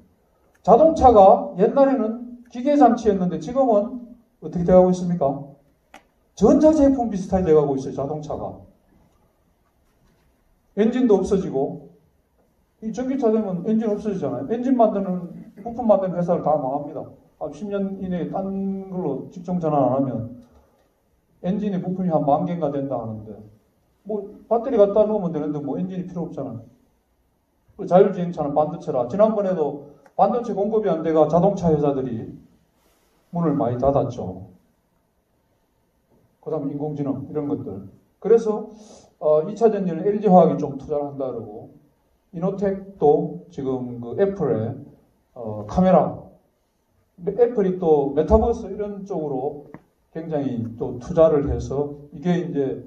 자동차가 옛날에는 기계장치였는데 지금은 어떻게 돼가고 있습니까? 전자제품 비슷하게 돼가고 있어요. 자동차가. 엔진도 없어지고 이 전기차 되면 엔진 없어지잖아요. 엔진 만드는 부품 만드는 회사를 다 망합니다. 10년 이내에 딴 걸로 직종 전환 안 하면 엔진의 부품이 한 10,000개인가 된다 하는데 뭐 배터리 갖다 놓으면 되는데 뭐 엔진이 필요 없잖아요. 자율주행차는 반도체라. 지난번에도 반도체 공급이 안 돼가 자동차 회사들이 문을 많이 닫았죠. 그 다음에 인공지능 이런 것들. 그래서 2차 전지는 LG화학이 좀 투자를 한다 그러고 이노텍도 지금 그 애플에 카메라 애플이 또 메타버스 이런 쪽으로 굉장히 또 투자를 해서 이게 이제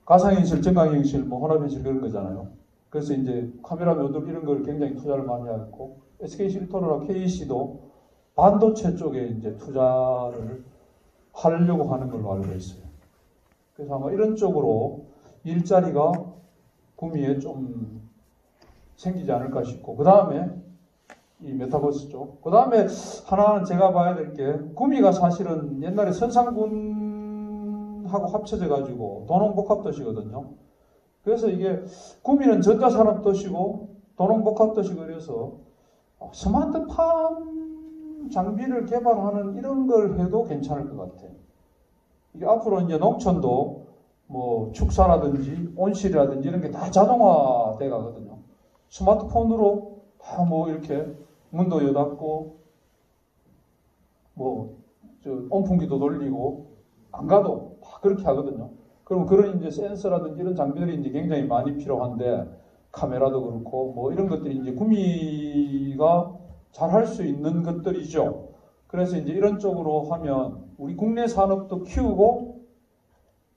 가상현실, 증강현실, 뭐 혼합현실 그런 거잖아요. 그래서 이제 카메라 모듈 이런 걸 굉장히 투자를 많이 하고 SK실토로나 KC도 반도체 쪽에 이제 투자를 하려고 하는 걸로 알고 있어요. 그래서 아마 이런 쪽으로 일자리가 구미에 좀 생기지 않을까 싶고 그 다음에 이 메타버스 쪽. 그 다음에 하나는 제가 봐야 될 게 구미가 사실은 옛날에 선상군하고 합쳐져 가지고 도농복합도시거든요. 그래서 이게 구미는 전자산업 도시고 도농복합 도시고 그래서 스마트팜 장비를 개발하는 이런 걸 해도 괜찮을 것 같아요. 이게 앞으로 이제 농촌도 뭐 축사라든지 온실이라든지 이런 게 다 자동화돼 가거든요. 스마트폰으로 다 뭐 이렇게 문도 여닫고 뭐 온풍기도 돌리고 안 가도 다 그렇게 하거든요. 그럼 그런 이제 센서라든지 이런 장비들이 이제 굉장히 많이 필요한데 카메라도 그렇고 뭐 이런 것들이 이제 구미가 잘 할 수 있는 것들이죠. 그래서 이제 이런 쪽으로 하면 우리 국내 산업도 키우고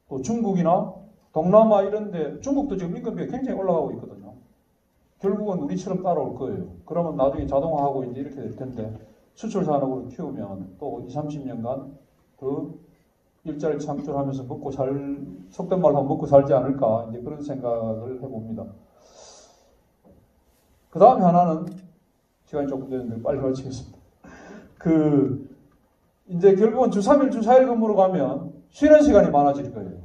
또 중국이나 동남아 이런데 중국도 지금 인건비가 굉장히 올라가고 있거든요. 결국은 우리처럼 따라올 거예요. 그러면 나중에 자동화하고 이제 이렇게 될 텐데 수출 산업으로 키우면 또 20, 30년간 더 일자리 창출하면서 속된 말로 하면 먹고 살지 않을까, 이제 그런 생각을 해봅니다. 그 다음에 하나는, 시간이 조금 되는데 빨리 마치겠습니다. 이제 결국은 주 3일, 주 4일 근무로 가면 쉬는 시간이 많아질 거예요.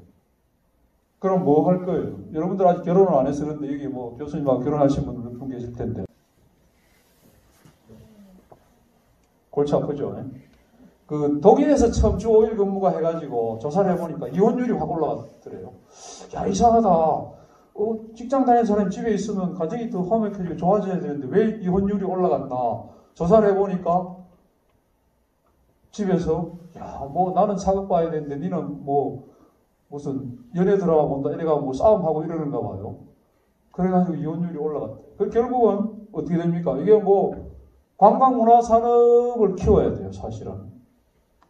그럼 뭐 할 거예요? 여러분들 아직 결혼을 안 해서 그런데 여기 뭐 교수님하고 결혼하신 분들 몇 분 계실 텐데. 골치 아프죠? 독일에서 처음 주 5일 근무가 해가지고 조사를 해보니까 이혼율이 확 올라갔더래요. 야, 이상하다. 직장 다니는 사람이 집에 있으면 가정이 더 화목해지고 좋아져야 되는데 왜 이혼율이 올라갔나? 조사를 해보니까 집에서, 야, 뭐 나는 사극 봐야 되는데 니는 뭐 무슨 연애 드라마 본다 이래가 뭐 싸움하고 이러는가 봐요. 그래가지고 이혼율이 올라갔대요. 결국은 어떻게 됩니까? 이게 뭐 관광문화 산업을 키워야 돼요, 사실은.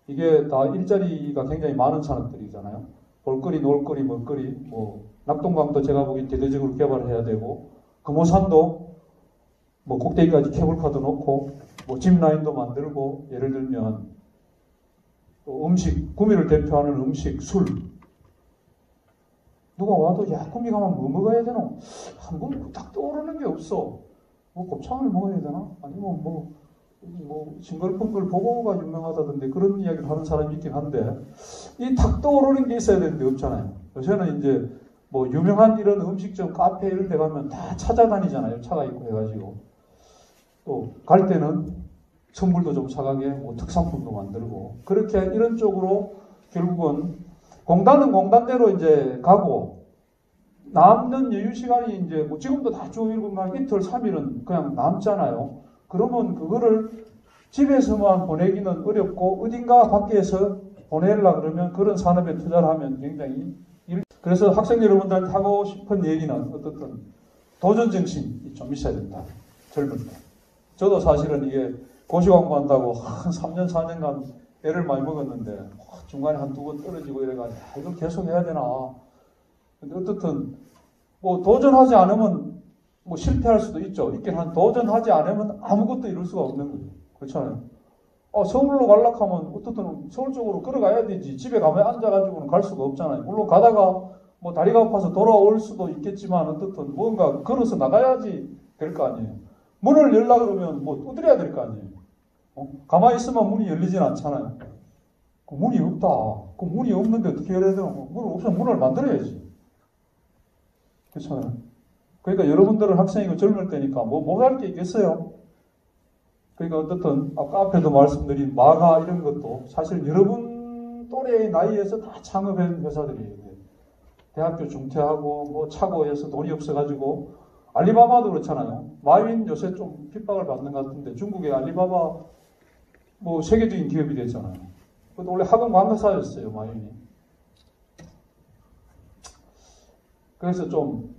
이게 다 일자리가 굉장히 많은 산업들이잖아요. 볼거리, 놀거리, 먹거리, 뭐 낙동강도 제가 보기엔 대대적으로 개발해야 되고, 금호산도 뭐 꼭대기까지 케이블카도 놓고, 뭐 짚라인도 만들고, 예를 들면 음식, 구미를 대표하는 음식, 술. 누가 와도 야, 구미 가면 뭐 먹어야 되나? 한 번 딱 떠오르는 게 없어. 뭐 곱창을 먹어야 되나? 아니면 뭐 징글벙글 보고가 유명하다던데 그런 이야기를 하는 사람이 있긴 한데, 이 딱 떠오르는 게 있어야 되는데 없잖아요. 요새는 이제 뭐 유명한 이런 음식점, 카페 이런 데 가면 다 찾아다니잖아요. 차가 있고 해가지고. 또 갈 때는 선물도 좀 사가게 뭐 특산품도 만들고, 그렇게 이런 쪽으로 결국은 공단은 공단대로 이제 가고, 남는 여유 시간이 이제 뭐 지금도 다 주 1분만 이틀 3일은 그냥 남잖아요. 그러면 그거를 집에서만 보내기는 어렵고 어딘가 밖에서 보내려고 그러면 그런 산업에 투자를 하면 굉장히 그래서 학생 여러분들한테 하고 싶은 얘기는 어떻든 도전정신이 좀 있어야 된다. 젊을 때. 저도 사실은 이게 고시 공부한다고 한 3년 4년간 애를 많이 먹었는데 중간에 한 2번 떨어지고 이래가지고 이걸 계속 해야 되나. 근데 어떻든 뭐 도전하지 않으면 뭐 실패할 수도 있죠. 있긴 한 도전하지 않으면 아무것도 이룰 수가 없는 거예요. 그렇잖아요. 서울로 가려고 하면 어떻든 서울 쪽으로 걸어가야 되지. 집에 가면 앉아가지고는 갈 수가 없잖아요. 물론 가다가 뭐 다리가 아파서 돌아올 수도 있겠지만 어떻든 뭔가 걸어서 나가야지 될 거 아니에요. 문을 열려고 그러면 뭐 두드려야 될 거 아니에요. 가만히 있으면 문이 열리진 않잖아요. 그 문이 없다. 그 문이 없는데 어떻게 열어야 되나? 문을 없으면 문을 만들어야지. 그렇잖아요. 그러니까 여러분들은 학생이고 젊을 때니까 뭐 할 게 있겠어요? 그러니까 어떻든 아까 앞에도 말씀드린 마가 이런 것도 사실 여러분 또래의 나이에서 다 창업한 회사들이에요. 대학교 중퇴하고 뭐 차고에서 돈이 없어가지고 알리바바도 그렇잖아요. 마윈 요새 좀 핍박을 받는 것 같은데 중국의 알리바바 뭐 세계적인 기업이 됐잖아요. 그것도 원래 학원 관계사였어요, 마윈이. 그래서 좀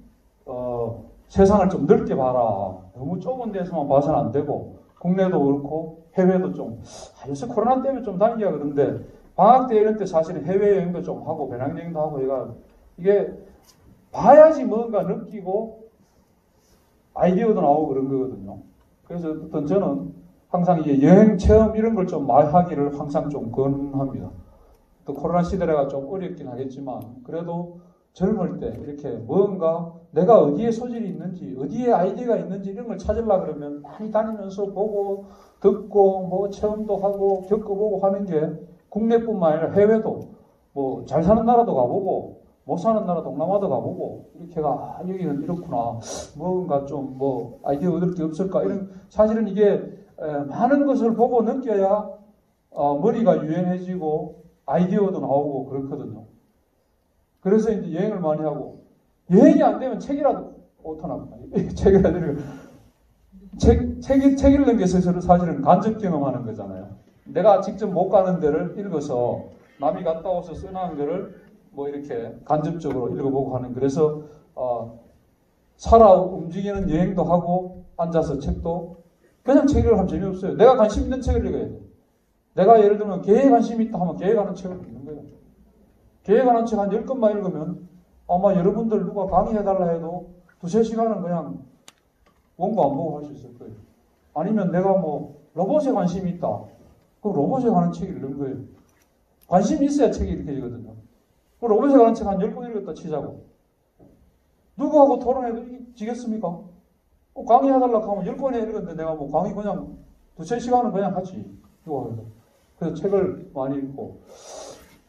세상을 좀 넓게 봐라. 너무 좁은 데서만 봐서는 안 되고 국내도 그렇고 해외도 좀 요새 코로나 때문에 좀 다니기가 그런데 방학 때 이런 때 사실은 해외여행도 좀 하고 배낭여행도 하고 얘가 이게 봐야지 뭔가 느끼고 아이디어도 나오고 그런 거거든요. 그래서 어떤 저는 항상 이게 여행 체험 이런 걸 좀 많이 하기를 항상 좀 권합니다. 또 코로나 시대라가 좀 어렵긴 하겠지만 그래도 젊을 때 이렇게 뭔가 내가 어디에 소질이 있는지 어디에 아이디어가 있는지 이런 걸 찾으려고 그러면 많이 다니면서 보고 듣고 뭐 체험도 하고 겪어보고 하는 게 국내뿐만 아니라 해외도 뭐 잘 사는 나라도 가보고 못 사는 나라 동남아도 가보고 이렇게가 여기는 이렇구나 뭔가 좀 뭐 아이디어 얻을 게 없을까 이런 사실은 이게 많은 것을 보고 느껴야 머리가 유연해지고 아이디어도 나오고 그렇거든요. 그래서 이제 여행을 많이 하고 여행이 안 되면 책이라도 못하나 책이라도 책 읽는 게 사실은 간접 경험하는 거잖아요. 내가 직접 못 가는 데를 읽어서 남이 갔다 와서 써놓은 거를 뭐 이렇게 간접적으로 읽어보고 하는 그래서 살아 움직이는 여행도 하고 앉아서 책도 그냥 책 읽으면 재미없어요. 내가 관심 있는 책을 읽어야 돼. 내가 예를 들면 계획에 관심이 있다 하면 계획하는 책을 읽는 거예요. 계획하는 책 한 10권만 읽으면 아마 여러분들 누가 강의해달라 해도 2-3시간은 그냥 원고 안 보고 할 수 있을 거예요. 아니면 내가 뭐 로봇에 관심이 있다. 그럼 로봇에 관한 책을 읽는 거예요. 관심이 있어야 책이 이렇게 되거든요. 그럼 로봇에 관한 책 한 10권 읽었다 치자고. 누구하고 토론해도 지겠습니까? 강의해달라고 하면 10권에 읽었는데 내가 뭐 강의 그냥 두세 시간은 그냥 하지. 그래서 책을 많이 읽고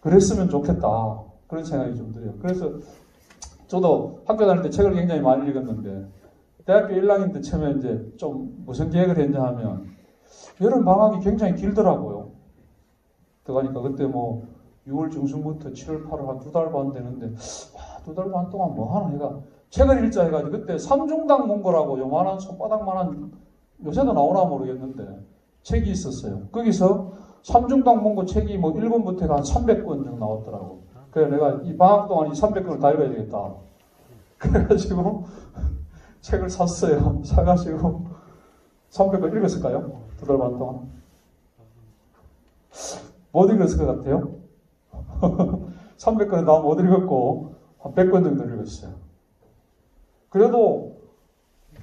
그랬으면 좋겠다. 그런 생각이 좀 들어요. 그래서 저도 학교 다닐 때 책을 굉장히 많이 읽었는데 대학교 1학년 때 처음에 이제 좀 무슨 계획을 했냐 하면 여름 방학이 굉장히 길더라고요. 그러니까 그때 뭐 6월 중순부터 7월 8월 한 2달 반 되는데 2달 반 동안 뭐 하나 해가 책을 읽자 해가지고 그때 삼중당 문고라고 요만한 손바닥만한 요새도 나오나 모르겠는데 책이 있었어요. 거기서 삼중당 문고 책이 뭐 1권부터 한 300권 정도 나왔더라고. 그래서 내가 이 방학 동안 이 300권을 다 읽어야 되겠다. 그래가지고 책을 샀어요. 사가지고 300권 읽었을까요? 2달 반 동안. 못 읽었을 것 같아요. 300권은 다 못 읽었고 한 100권 정도 읽었어요. 그래도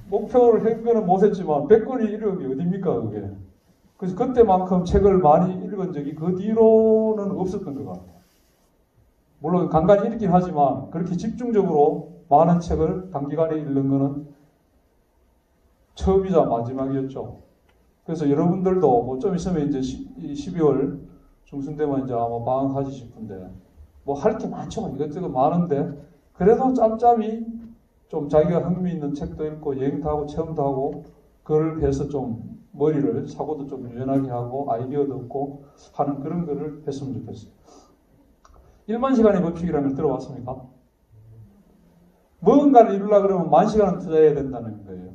목표를 한 거는 못 했지만 100권이 읽은 게 어딥니까 그게. 그래서 그때만큼 책을 많이 읽은 적이 그 뒤로는 없었던 것 같아요. 물론 간간히 읽긴 하지만 그렇게 집중적으로 많은 책을 단기간에 읽는 거는 처음이자 마지막이었죠. 그래서 여러분들도 뭐 좀 있으면 이제 12월 중순 되면 이제 아마 방학하지 싶은데 뭐 할 게 많죠. 이것저것 많은데 그래도 짬짬이 좀 자기가 흥미 있는 책도 읽고 여행도 하고 체험도 하고 그걸 해서 좀 머리를 사고도 좀 유연하게 하고 아이디어도 얻고 하는 그런 거를 했으면 좋겠어요. 1만 시간의 법칙이라는 걸 들어봤습니까? 뭔가를 이루려고 그러면 10,000시간은 투자해야 된다는 거예요.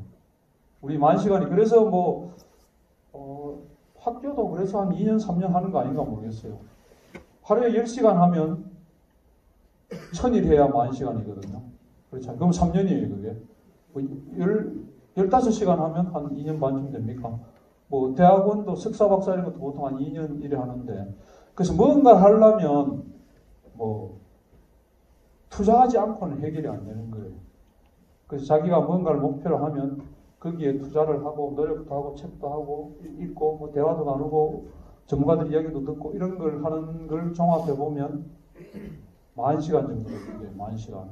우리 10,000시간이 그래서 뭐 학교도 그래서 한 2년 3년 하는 거 아닌가 모르겠어요. 하루에 10시간 하면 1000일 해야 10,000시간이거든요. 그렇죠. 그럼 3년이에요, 그게. 뭐 15시간 하면 한 2년 반쯤 됩니까? 뭐 대학원도 석사 박사 이런 것도 보통 한 2년 일에 하는데 그래서 뭔가 하려면 뭐 투자하지 않고는 해결이 안 되는 거예요. 그래서 자기가 뭔가를 목표로 하면 거기에 투자를 하고 노력도 하고 책도 하고 읽고 뭐 대화도 나누고 전문가들 이야기도 듣고 이런 걸 하는 걸 종합해 보면 10,000시간 정도 돼요. 10,000시간.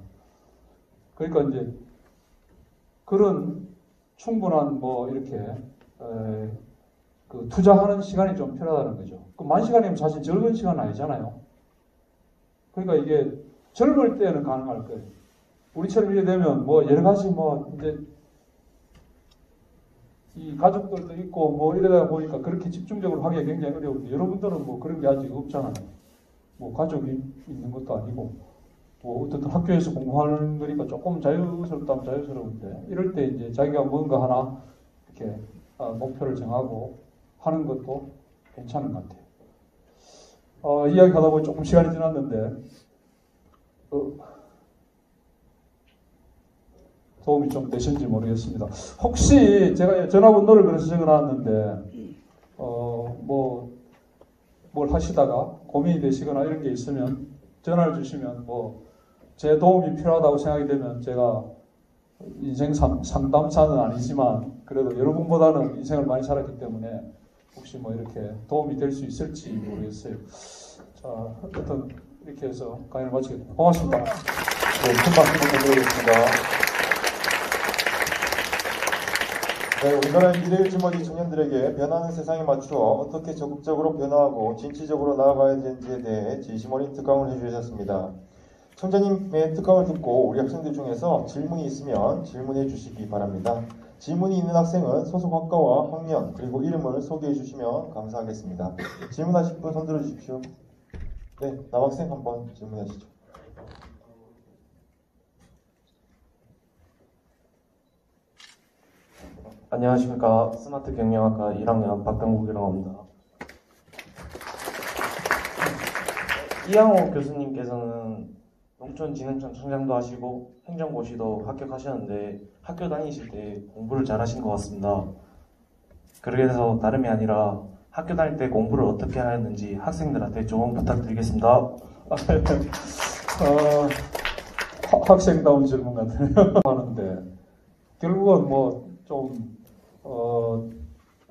그러니까 이제 그런 충분한 뭐 이렇게 그 투자하는 시간이 좀 필요하다는 거죠. 그 10,000시간이면 사실 적은 시간은 아니잖아요. 그러니까 이게 젊을 때는 가능할 거예요. 우리처럼 이래 되면 뭐 여러 가지 뭐 이제 이 가족들도 있고 뭐 이러다 보니까 그렇게 집중적으로 하기가 굉장히 어려운데 여러분들은 뭐 그런 게 아직 없잖아요. 뭐 가족이 있는 것도 아니고 뭐 어쨌든 학교에서 공부하는 거니까 조금 자유스럽다면 자유스러운데 이럴 때 이제 자기가 뭔가 하나 이렇게 목표를 정하고 하는 것도 괜찮은 것 같아요. 이야기 하다 보니 조금 시간이 지났는데 도움이 좀 되신지 모르겠습니다. 혹시 제가 전화번호를 그래서 적어놨는데 뭘 하시다가 고민이 되시거나 이런 게 있으면 전화를 주시면 뭐 제 도움이 필요하다고 생각이 되면 제가 인생 상담사는 아니지만 그래도 여러분보다는 인생을 많이 살았기 때문에 혹시 뭐 이렇게 도움이 될 수 있을지 모르겠어요. 자, 어떤 이렇게 해서 강의를 마치겠습니다. 고맙습니다. 네, 큰 박수 부탁드리겠습니다. 네, 우리나라의 미래의 주머니 청년들에게 변하는 세상에 맞추어 어떻게 적극적으로 변화하고 진취적으로 나아가야 되는지에 대해 진심 어린 특강을 해주셨습니다. 청자님의 특강을 듣고 우리 학생들 중에서 질문이 있으면 질문해 주시기 바랍니다. 질문이 있는 학생은 소속 학과와 학년 그리고 이름을 소개해 주시면 감사하겠습니다. 질문하실 분 손 들어 주십시오. 네, 남학생 한번 질문하시죠. 안녕하십니까. 스마트 경영학과 1학년 박병국이라고 합니다. 이양호 교수님께서는 농촌진흥청 청장도 하시고 행정고시도 합격하셨는데 학교 다니실 때 공부를 잘하신 것 같습니다. 그래서 다름이 아니라 학교 다닐 때 공부를 어떻게 하였는지 학생들한테 조언 부탁드리겠습니다. 학생다운 질문 같아요. 하는데 결국은 뭐 좀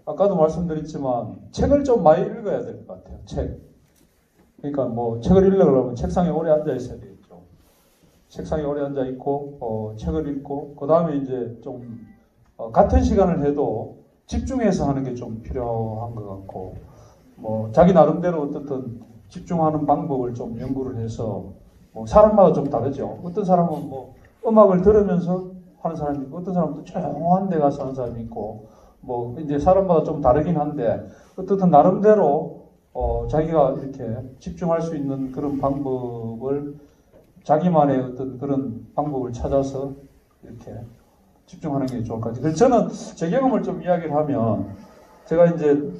아까도 말씀드렸지만 책을 좀 많이 읽어야 될 것 같아요. 책. 그러니까 뭐 책을 읽으려면 책상에 오래 앉아 있어야 되겠죠. 책상에 오래 앉아 있고 책을 읽고 그 다음에 이제 좀 같은 시간을 해도 집중해서 하는 게 좀 필요한 것 같고 뭐 자기 나름대로 어떻든 집중하는 방법을 좀 연구를 해서 뭐 사람마다 좀 다르죠. 어떤 사람은 뭐 음악을 들으면서 하는 사람이 있고 어떤 사람은 또 조용한 데 가서 하는 사람이 있고 뭐 이제 사람마다 좀 다르긴 한데 어떻든 나름대로 자기가 이렇게 집중할 수 있는 그런 방법을 자기만의 어떤 그런 방법을 찾아서 이렇게 집중하는 게 좋을 것 같아요. 그래서 저는 제 경험을 좀 이야기를 하면 제가 이제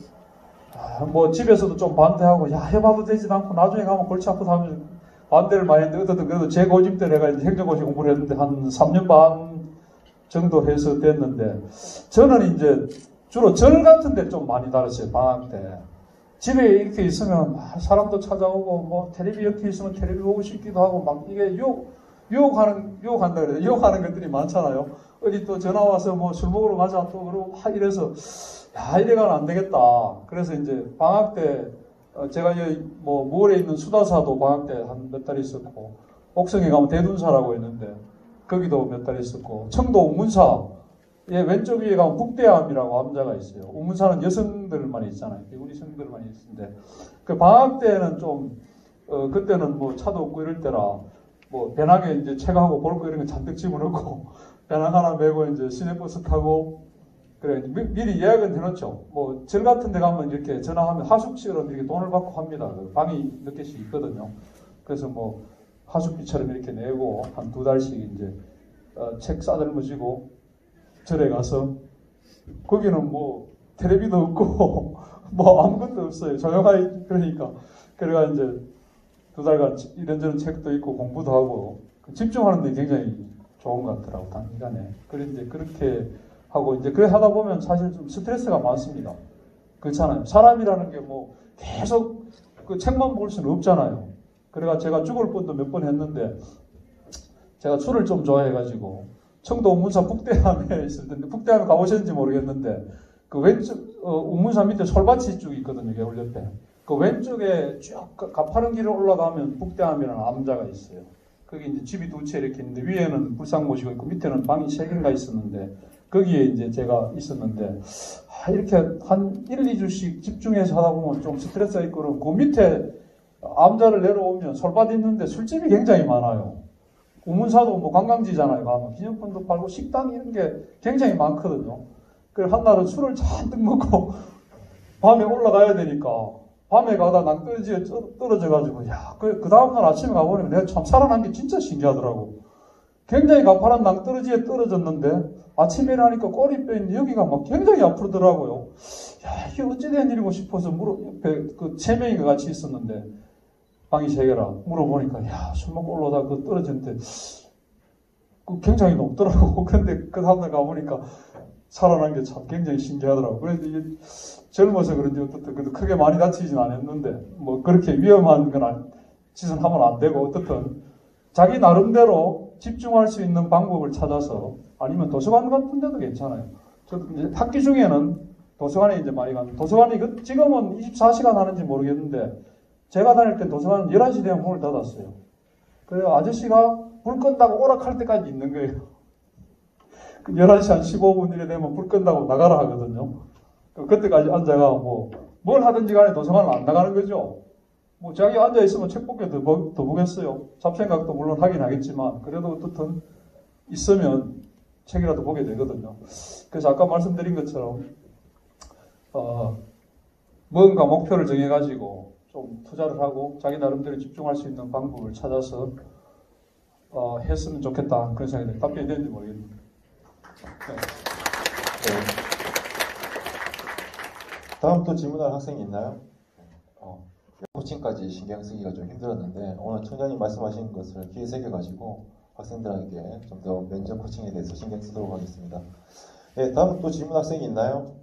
뭐 집에서도 좀 반대하고 야 해봐도 되지도 않고 나중에 가면 골치 아프다 하면 반대를 많이 했는데 어쨌든 그래도 제 고집 때 내가 이제 행정고시 공부를 했는데 한 3년 반 정도 해서 됐는데 저는 이제 주로 절 같은 데 좀 많이 다녔어요. 방학 때. 집에 이렇게 있으면 사람도 찾아오고 뭐 텔레비 이렇게 있으면 텔레비 보고 싶기도 하고 막 이게 유혹한다 그래요. 유혹하는 것들이 많잖아요. 어디 또 전화 와서 뭐 술 먹으러 가자 또 그러고 막 이래서 야 이래가는 안 되겠다. 그래서 이제 방학 때 제가 뭐 모울에 있는 수다사도 방학 때 한 몇 달 있었고 옥성에 가면 대둔사라고 있는데 거기도 몇 달 있었고 청도 우문사 왼쪽 위에 가면 북대암이라고 암자가 있어요. 우문사는 여성들만 있잖아요. 우리 여성들만 있는데 그 방학 때는 좀 그때는 뭐 차도 없고 이럴 때라 뭐 배낭에 이제 책하고 볼 거 이런 거 잔뜩 집어넣고 배낭 하나 메고 이제 시내버스 타고 그래 미리 예약은 해놓죠. 뭐 절 같은 데 가면 이렇게 전화하면 하숙처럼 이렇게 돈을 받고 합니다. 방이 몇 개씩 있거든요. 그래서 뭐 하숙비처럼 이렇게 내고 한 2달씩 이제 책 싸들머지고 절에 가서 거기는 뭐 텔레비도 없고 뭐 아무것도 없어요. 조용하게 그러니까 그래가 이제 2달간 이런저런 책도 읽고 공부도 하고 집중하는 데 굉장히 좋은 것 같더라고 단기간에. 그런데 그렇게 하고 이제 그래 하다 보면 사실 좀 스트레스가 많습니다. 그렇잖아요. 사람이라는 게 뭐 계속 그 책만 볼 수는 없잖아요. 그래가 제가 죽을 뻔도 몇 번 했는데 제가 술을 좀 좋아해가지고 청도 우문사 북대암에 있을 텐데 북대암에 가보셨는지 모르겠는데 그 왼쪽 우문사 밑에 솔밭이 쭉 있거든요. 겨울 옆에. 그 왼쪽에 쭉 가파른 길을 올라가면 북대암이라는 암자가 있어요. 거기 이제 집이 2채 이렇게 있는데 위에는 불상모시고 있고 밑에는 방이 3개인가 있었는데 거기에 이제 제가 있었는데 이렇게 한 1, 2주씩 집중해서 하다 보면 좀 스트레스가 있고 그 밑에 암자를 내려오면 솔밭 있는데 술집이 굉장히 많아요. 우문사도 뭐 관광지잖아요. 가면 기념품도 팔고 식당 이런 게 굉장히 많거든요. 그래서 한날은 술을 잔뜩 먹고 밤에 올라가야 되니까 밤에 가다 낭떠러지에 떨어져가지고 그 다음날 아침에 가보니까 내가 참 살아난 게 진짜 신기하더라고. 굉장히 가파른 낭떠러지에 떨어졌는데 아침에 일어나니까 꼬리뼈 있는 여기가 막 굉장히 아프더라고요. 이게 어찌된 일이고 싶어서 옆에 그 3명이 같이 있었는데 방이 3개라 물어보니까 술 먹고 올라오다가 그 떨어졌는데 굉장히 높더라고. 근데 그 다음날 가보니까 살아난 게 참 굉장히 신기하더라고. 그래서 이게 젊어서 그런지 어떻든 그래도 크게 많이 다치진 않았는데 뭐 그렇게 위험한 건 짓은 하면 안 되고 어떻든 자기 나름대로 집중할 수 있는 방법을 찾아서 아니면 도서관 같은 데도 괜찮아요. 저도 이제 학기 중에는 도서관에 이제 많이 가는 도서관이 지금은 24시간 하는지 모르겠는데 제가 다닐 때 도서관은 11시 되면 문을 닫았어요. 그래서 아저씨가 불 끈다고 오락할 때까지 있는 거예요. 11시 한 15분 이래 되면 불 끈다고 나가라 하거든요. 그때까지 앉아가 뭘 하든지 간에 도서관을 안 나가는 거죠. 뭐 자기 앉아있으면 책 보게 더 보겠어요. 잡생각도 물론 하긴 하겠지만 그래도 어떻든 있으면 책이라도 보게 되거든요. 그래서 아까 말씀드린 것처럼 뭔가 목표를 정해가지고 좀 투자를 하고 자기 나름대로 집중할 수 있는 방법을 찾아서 했으면 좋겠다 그런 생각이 들어요. 답변이 되는지 모르겠는데. 네. 다음 또 질문할 학생이 있나요? 코칭까지 신경 쓰기가 좀 힘들었는데 오늘 총장님 말씀하신 것을 귀에 새겨가지고 학생들에게 좀 더 면접 코칭에 대해서 신경 쓰도록 하겠습니다. 네, 다음 또 질문 학생이 있나요?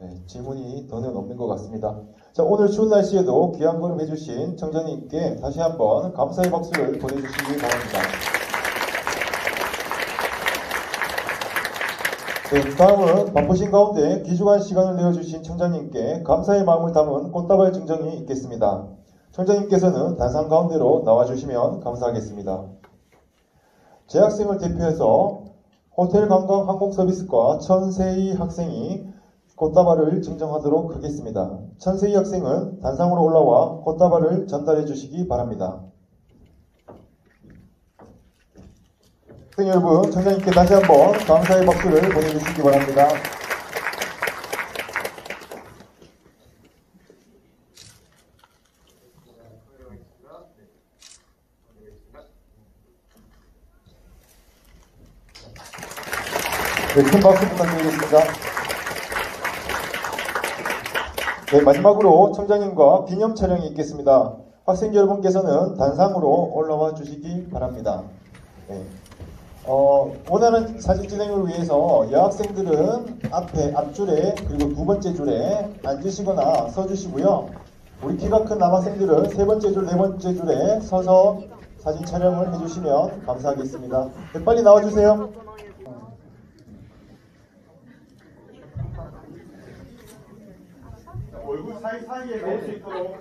네, 질문이 더는 없는 것 같습니다. 자, 오늘 추운 날씨에도 귀한 걸음 해주신 청장님께 다시 한번 감사의 박수를 보내주시기 바랍니다. 네, 다음은 바쁘신 가운데 귀중한 시간을 내어주신 청장님께 감사의 마음을 담은 꽃다발 증정이 있겠습니다. 청장님께서는 단상 가운데로 나와주시면 감사하겠습니다. 재학생을 대표해서 호텔관광항공서비스과 천세희 학생이 꽃다발을 증정하도록 하겠습니다. 천세희 학생은 단상으로 올라와 꽃다발을 전달해 주시기 바랍니다. 학생 여러분, 청장님께 다시 한번 감사의 박수를 보내주시기 바랍니다. 네, 큰 박수 부탁드리겠습니다. 네, 마지막으로 청장님과 기념 촬영이 있겠습니다. 학생 여러분께서는 단상으로 올라와 주시기 바랍니다. 네. 원하는 사진 진행을 위해서 여학생들은 앞줄에 그리고 두 번째 줄에 앉으시거나 서주시고요. 우리 키가 큰 남학생들은 세 번째 줄, 네 번째 줄에 서서 사진 촬영을 해주시면 감사하겠습니다. 네, 빨리 나와주세요. 얼굴 사이사이에 넣을 수 있도록.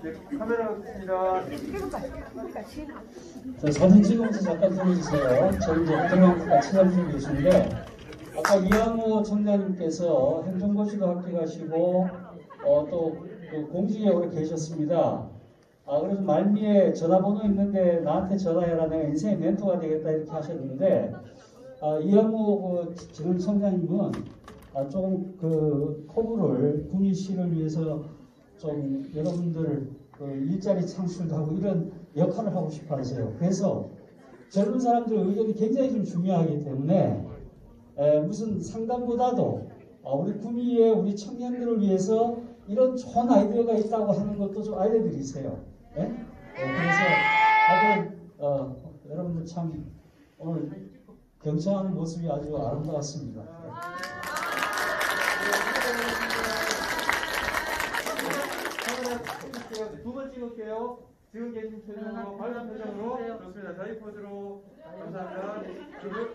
네, 카메라 습니다. 자, 사진 찍으면서 잠깐 보여주세요. 저희 이제 호텔관광과 최상준 교수인데, 아까 이항호 청장님께서 행정고시도 합격하시고, 또 그 공직에 오래 계셨습니다. 그래서 말미에 전화번호 있는데 나한테 전화해라, 내가 인생의 멘토가 되겠다 이렇게 하셨는데, 이항호 지금 청장님은 조금 그 포부를 군의실을 위해서 좀 여러분들 일자리 창출도 하고 이런 역할을 하고 싶어 하세요. 그래서 젊은 사람들 의견이 굉장히 좀 중요하기 때문에 무슨 상담보다도 우리 구미의 우리 청년들을 위해서 이런 좋은 아이디어가 있다고 하는 것도 좀 알려드리세요. 네? 그래서 다들 여러분들 참 오늘 경청하는 모습이 아주 아름다웠습니다. 두 번 찍을게요. 지금 계신 표정으로, 밝은 표정으로. 좋습니다. 저희 포즈로. 감사합니다. 둘.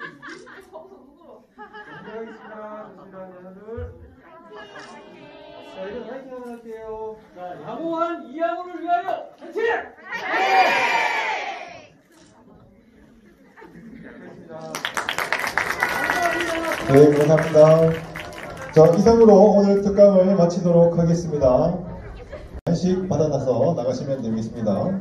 감사하겠습니다. 좋습니다. 하나, 둘. 자, 이제 화이팅 한번 할게요. 자, 양호한 이양호를 위하여 화이팅! 네, 감사합니다. 자, 이상으로 오늘 특강을 마치도록 하겠습니다. 간식 받아놔서 나가시면 되겠습니다.